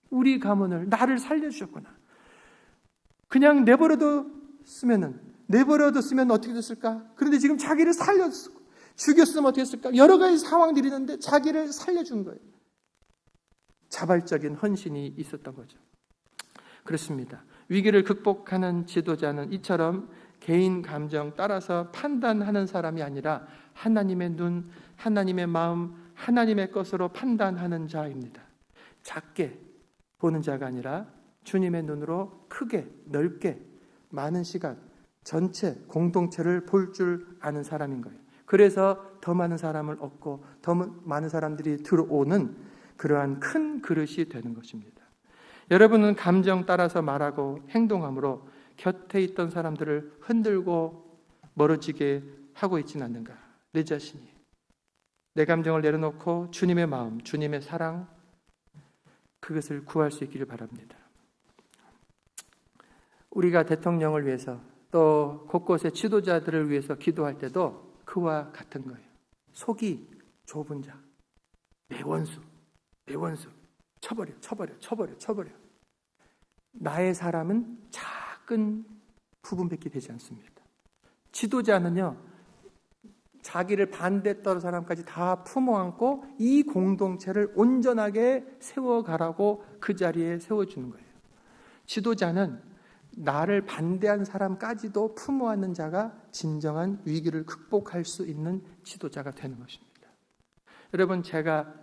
우리 가문을, 나를 살려주셨구나. 그냥 내버려뒀으면 어떻게 됐을까? 그런데 지금 자기를 죽였으면 어떻게 했을까? 여러 가지 상황들이 있는데 자기를 살려준 거예요. 자발적인 헌신이 있었던 거죠. 그렇습니다. 위기를 극복하는 지도자는 이처럼 개인 감정 따라서 판단하는 사람이 아니라 하나님의 눈, 하나님의 마음, 하나님의 것으로 판단하는 자입니다. 작게 보는 자가 아니라 주님의 눈으로 크게, 넓게, 많은 시간, 전체 공동체를 볼 줄 아는 사람인 거예요. 그래서 더 많은 사람을 얻고 더 많은 사람들이 들어오는 그러한 큰 그릇이 되는 것입니다. 여러분은 감정 따라서 말하고 행동함으로 곁에 있던 사람들을 흔들고 멀어지게 하고 있지는 않는가? 내 자신이 내 감정을 내려놓고 주님의 마음, 주님의 사랑, 그것을 구할 수 있기를 바랍니다. 우리가 대통령을 위해서 또 곳곳의 지도자들을 위해서 기도할 때도 그와 같은 거예요. 속이 좁은 자, 내 원수, 쳐버려. 나의 사람은 작은 부분밖에 되지 않습니다. 지도자는요, 자기를 반대했던 사람까지 다 품어안고 이 공동체를 온전하게 세워가라고 그 자리에 세워주는 거예요. 지도자는 나를 반대한 사람까지도 품어안는 자가 진정한 위기를 극복할 수 있는 지도자가 되는 것입니다. 여러분, 제가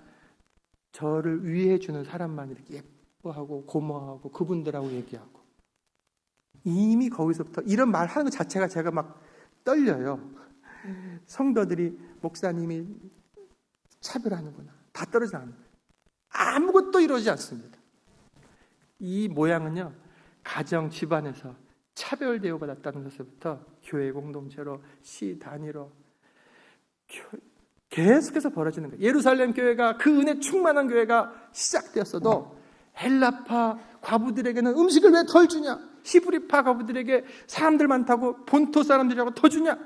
저를 위해 주는 사람만 이렇게 예뻐하고 고마워하고 그분들하고 얘기하고 이미 거기서부터 이런 말 하는 것 자체가 제가 막 떨려요. 성도들이 목사님이 차별하는구나, 다 떨어져 나가는 거예요. 아무것도 이루어지지 않습니다. 이 모양은요, 가정 집안에서 차별 대우받았다는 것부터 교회 공동체로 시 단위로 계속해서 벌어지는 거예요. 예루살렘 교회가 그 은혜 충만한 교회가 시작되었어도 헬라파 과부들에게는 음식을 왜 덜 주냐? 히브리파 과부들에게 사람들 많다고 본토 사람들이라고 더 주냐?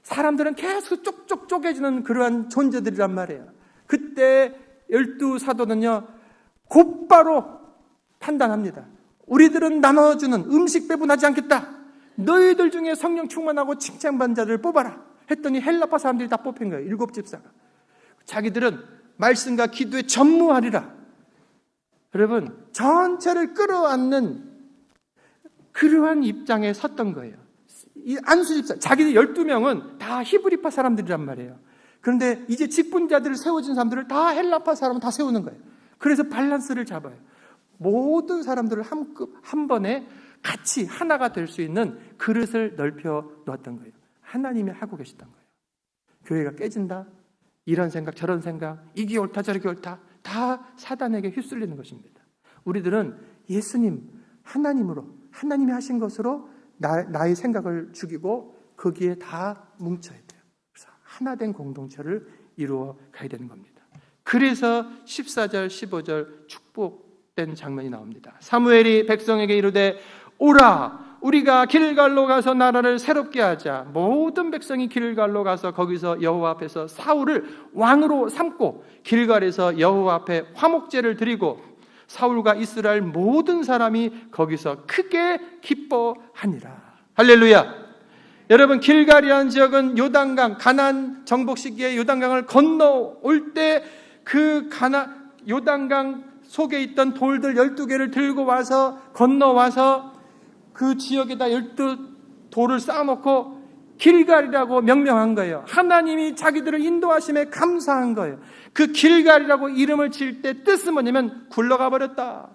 사람들은 계속 쪽쪽 쪼개지는 그러한 존재들이란 말이에요. 그때 12 사도는요, 곧바로 판단합니다. 우리들은 나눠주는 음식 배분하지 않겠다. 너희들 중에 성령 충만하고 칭찬받는 자들을 뽑아라 했더니 헬라파 사람들이 다 뽑힌 거예요. 7 집사가. 자기들은 말씀과 기도에 전무하리라. 여러분, 전체를 끌어안는 그러한 입장에 섰던 거예요. 이 안수 집사, 자기들 12명은 다 히브리파 사람들이란 말이에요. 그런데 이제 직분자들을 세워진 사람들을 다 헬라파 사람은 다 세우는 거예요. 그래서 밸런스를 잡아요. 모든 사람들을 한 번에 같이 하나가 될 수 있는 그릇을 넓혀 놓았던 거예요. 하나님이 하고 계시던 거예요. 교회가 깨진다, 이런 생각 저런 생각, 이게 옳다 저렇게 옳다, 다 사단에게 휩쓸리는 것입니다. 우리들은 예수님, 하나님으로, 하나님이 하신 것으로 나의 생각을 죽이고 거기에 다 뭉쳐야 돼요. 그래서 하나된 공동체를 이루어 가야 되는 겁니다. 그래서 14절 15절 축복된 장면이 나옵니다. 사무엘이 백성에게 이르되 오라, 우리가 길갈로 가서 나라를 새롭게 하자. 모든 백성이 길갈로 가서 거기서 여호와 앞에서 사울을 왕으로 삼고 길갈에서 여호와 앞에 화목제를 드리고 사울과 이스라엘 모든 사람이 거기서 크게 기뻐하니라. 할렐루야. 여러분, 길갈이라는 지역은 요단강, 가나안 정복 시기에 요단강을 건너올 때 그 요단강 속에 있던 돌들 12개를 들고 와서 건너와서 그 지역에다 12돌을 쌓아놓고 길갈이라고 명명한 거예요. 하나님이 자기들을 인도하심에 감사한 거예요. 그 길갈이라고 이름을 지을 때 뜻은 뭐냐면 굴러가 버렸다.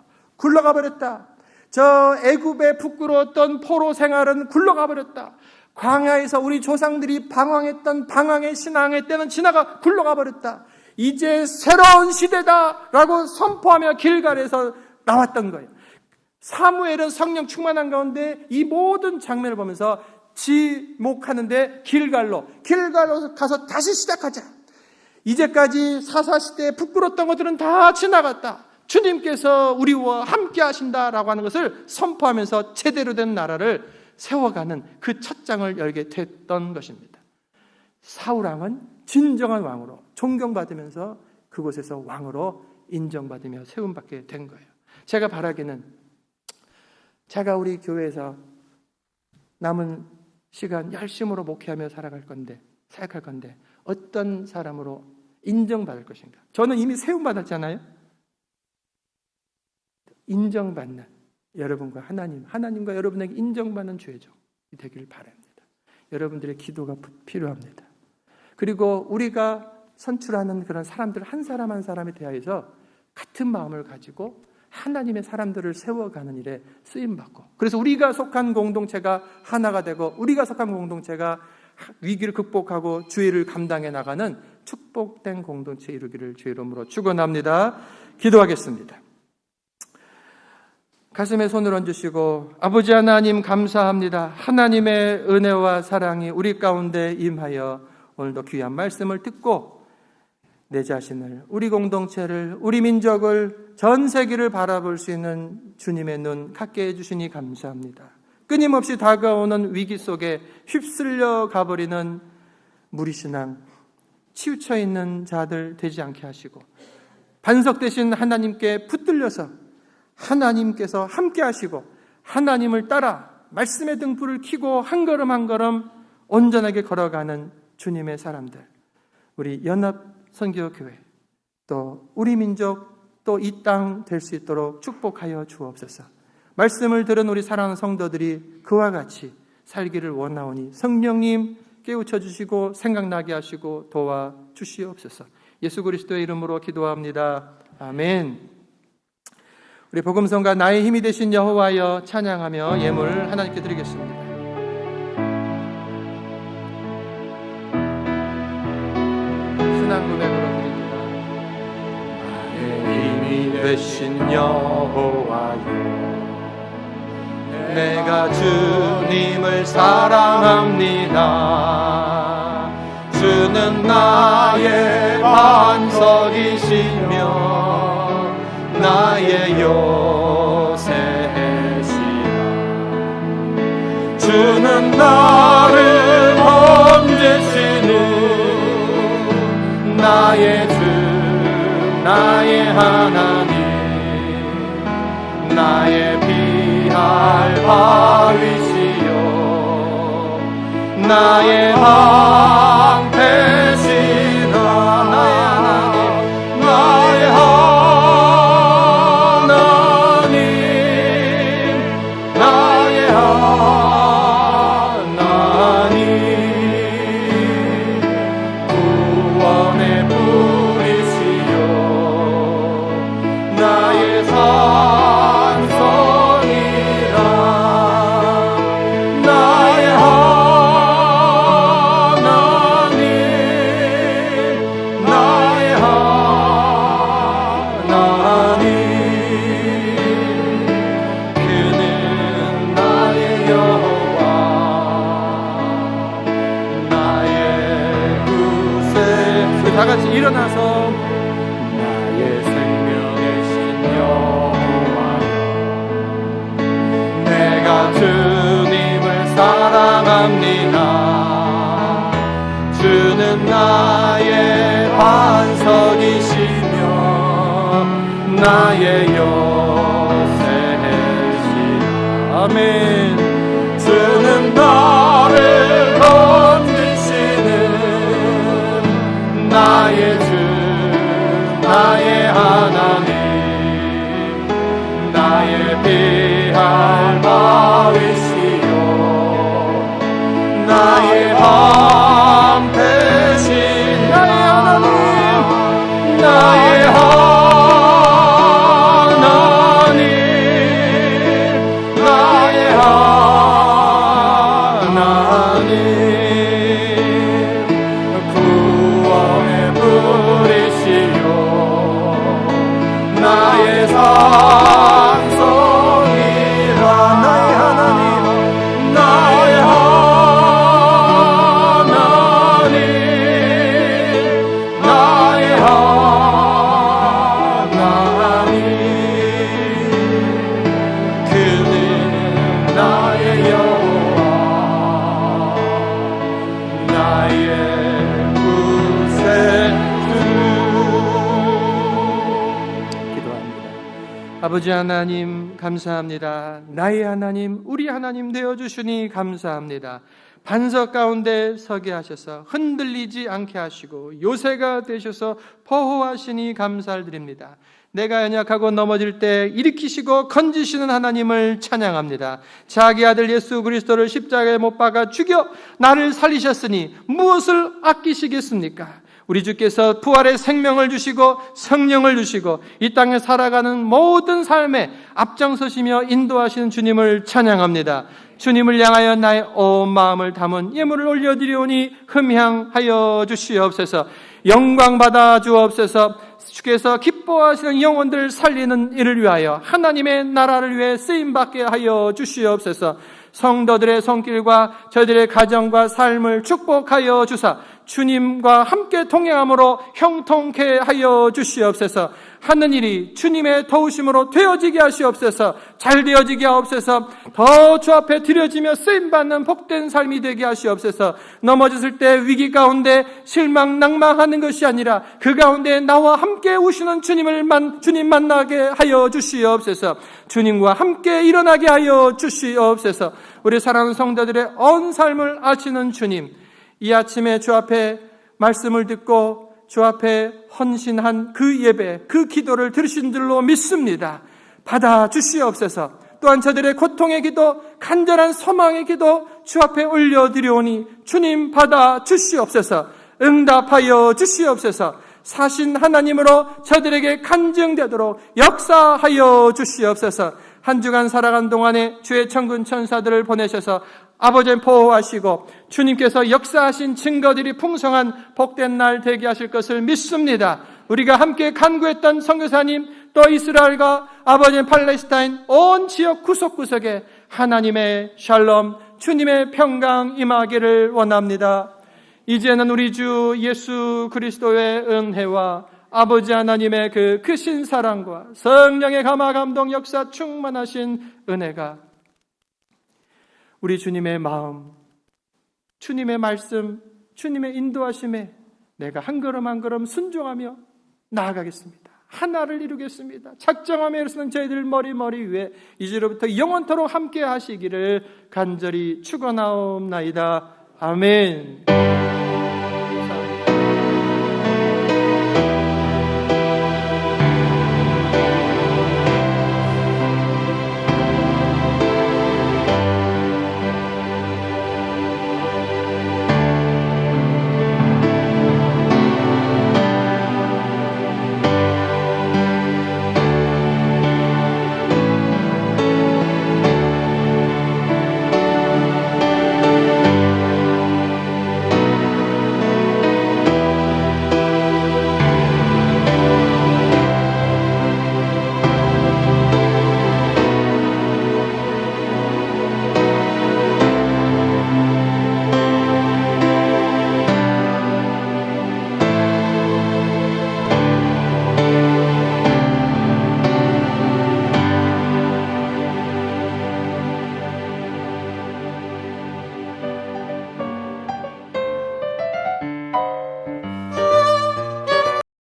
저 애굽의 부끄러웠던 포로 생활은 굴러가 버렸다. 광야에서 우리 조상들이 방황했던 방황의 신앙의 때는 지나가 굴러가 버렸다. 이제 새로운 시대다라고 선포하며 길갈에서 나왔던 거예요. 사무엘은 성령 충만한 가운데 이 모든 장면을 보면서 지목하는데 길갈로 가서 다시 시작하자. 이제까지 사사시대에 부끄러웠던 것들은 다 지나갔다. 주님께서 우리와 함께 하신다라고 하는 것을 선포하면서 제대로 된 나라를 세워가는 그 첫 장을 열게 됐던 것입니다. 사울왕은 진정한 왕으로 존경받으면서 그곳에서 왕으로 인정받으며 세움받게 된 거예요. 제가 바라기는 제가 우리 교회에서 남은 시간 열심으로 목회하며 살아갈 건데, 생각할 건데 어떤 사람으로 인정받을 것인가? 저는 이미 세움받았잖아요. 인정받는 여러분과 하나님과 여러분에게 인정받는 죄종이 되기를 바랍니다. 여러분들의 기도가 필요합니다. 그리고 우리가 선출하는 그런 사람들 한 사람 한 사람에 대하여서 같은 마음을 가지고 하나님의 사람들을 세워가는 일에 쓰임받고, 그래서 우리가 속한 공동체가 하나가 되고 우리가 속한 공동체가 위기를 극복하고 주의를 감당해 나가는 축복된 공동체 이루기를 주의 이름으로 축원합니다. 기도하겠습니다. 가슴에 손을 얹으시고 아버지 하나님 감사합니다. 하나님의 은혜와 사랑이 우리 가운데 임하여 오늘도 귀한 말씀을 듣고 내 자신을, 우리 공동체를, 우리 민족을, 전 세계를 바라볼 수 있는 주님의 눈 갖게 해주시니 감사합니다. 끊임없이 다가오는 위기 속에 휩쓸려 가버리는 무리신앙, 치우쳐 있는 자들 되지 않게 하시고 반석 되신 하나님께 붙들려서 하나님께서 함께 하시고 하나님을 따라 말씀의 등불을 켜고 한 걸음 한 걸음 온전하게 걸어가는 주님의 사람들, 우리 연합선교교회, 또 우리 민족, 또 이 땅 될 수 있도록 축복하여 주옵소서. 말씀을 들은 우리 사랑하는 성도들이 그와 같이 살기를 원하오니 성령님 깨우쳐 주시고 생각나게 하시고 도와주시옵소서. 예수 그리스도의 이름으로 기도합니다. 아멘. 우리 복음성가 나의 힘이 되신 여호와여 찬양하며 예물 하나님께 드리겠습니다. 신앙 고백으로 드립니다. 나의 힘이 되신 여호와여, 내가 주님을 사랑합니다. 주는 나의 반석이시며 나의 요새시라. 주는 나를 건지시는 나의 주, 나의 하나님, 나의 피할 바위시여, 나의 방패시라. 나의 하나님, 나의 하나님, 나의 하나님, 구원의 뿌리시여, 나의 산성이라. 나의 하나님, 나의 하나님, 그는 나의 여호와, 나의 구세. 우리 다 같이 일어나서 나의 생명의 신 여호와, 내가 주님을 사랑합니다. 주는 나의 반석이시며 나의 요새시라. 아멘. 주는 나를 건지시는 나의 주, 나의 하나님, 나의 피할 바위시여, 나의 방패신 나의 하나님, 나의 하나님, 나의 하나님, 구원의 뿌리시여, 나의 산성이라. 나의 하나님, 나의 하나님, 나의 하나님, 그는 나의 여호와, 나의 구세주. 기도합니다. 아버지 하나님 감사합니다. 나의 하나님, 우리 하나님 되어주시니 감사합니다. 반석 가운데 서게 하셔서 흔들리지 않게 하시고 요새가 되셔서 보호하시니 감사를 드립니다. 내가 연약하고 넘어질 때 일으키시고 건지시는 하나님을 찬양합니다. 자기 아들 예수 그리스도를 십자가에 못 박아 죽여 나를 살리셨으니 무엇을 아끼시겠습니까? 우리 주께서 부활의 생명을 주시고 성령을 주시고 이 땅에 살아가는 모든 삶에 앞장서시며 인도하시는 주님을 찬양합니다. 주님을 향하여 나의 온 마음을 담은 예물을 올려드리오니 흠향하여 주시옵소서. 영광 받아 주옵소서. 주께서 기뻐하시는 영혼들을 살리는 일을 위하여 하나님의 나라를 위해 쓰임받게 하여 주시옵소서. 성도들의 손길과 저희들의 가정과 삶을 축복하여 주사 주님과 함께 동행함으로 형통케 하여 주시옵소서. 하는 일이 주님의 도우심으로 되어지게 하시옵소서. 잘 되어지게 하옵소서. 더 주 앞에 드려지며 쓰임받는 복된 삶이 되게 하시옵소서. 넘어졌을 때 위기 가운데 실망 낭망하는 것이 아니라 그 가운데 나와 함께 오시는 주님 만나게 하여 주시옵소서. 주님과 함께 일어나게 하여 주시옵소서. 우리 사랑하는 성도들의 온 삶을 아시는 주님, 이 아침에 주 앞에 말씀을 듣고 주 앞에 헌신한 그 예배, 그 기도를 들으신 줄로 믿습니다. 받아 주시옵소서. 또한 저들의 고통의 기도, 간절한 소망의 기도 주 앞에 올려드리오니 주님 받아 주시옵소서. 응답하여 주시옵소서. 사신 하나님으로 저들에게 간증되도록 역사하여 주시옵소서. 한 주간 살아간 동안에 주의 천군 천사들을 보내셔서 아버지 보호하시고 주님께서 역사하신 증거들이 풍성한 복된 날 되게 하실 것을 믿습니다. 우리가 함께 간구했던 선교사님, 또 이스라엘과 아버지 팔레스타인 온 지역 구석구석에 하나님의 샬롬, 주님의 평강 임하기를 원합니다. 이제는 우리 주 예수 그리스도의 은혜와 아버지 하나님의 그 크신 사랑과 성령의 감화 감동 역사 충만하신 은혜가 우리 주님의 마음, 주님의 말씀, 주님의 인도하심에 내가 한 걸음 한 걸음 순종하며 나아가겠습니다. 하나를 이루겠습니다. 작정하며 일어서는 저희들 머리 위에 이제로부터 영원토록 함께 하시기를 간절히 축원하옵나이다. 아멘.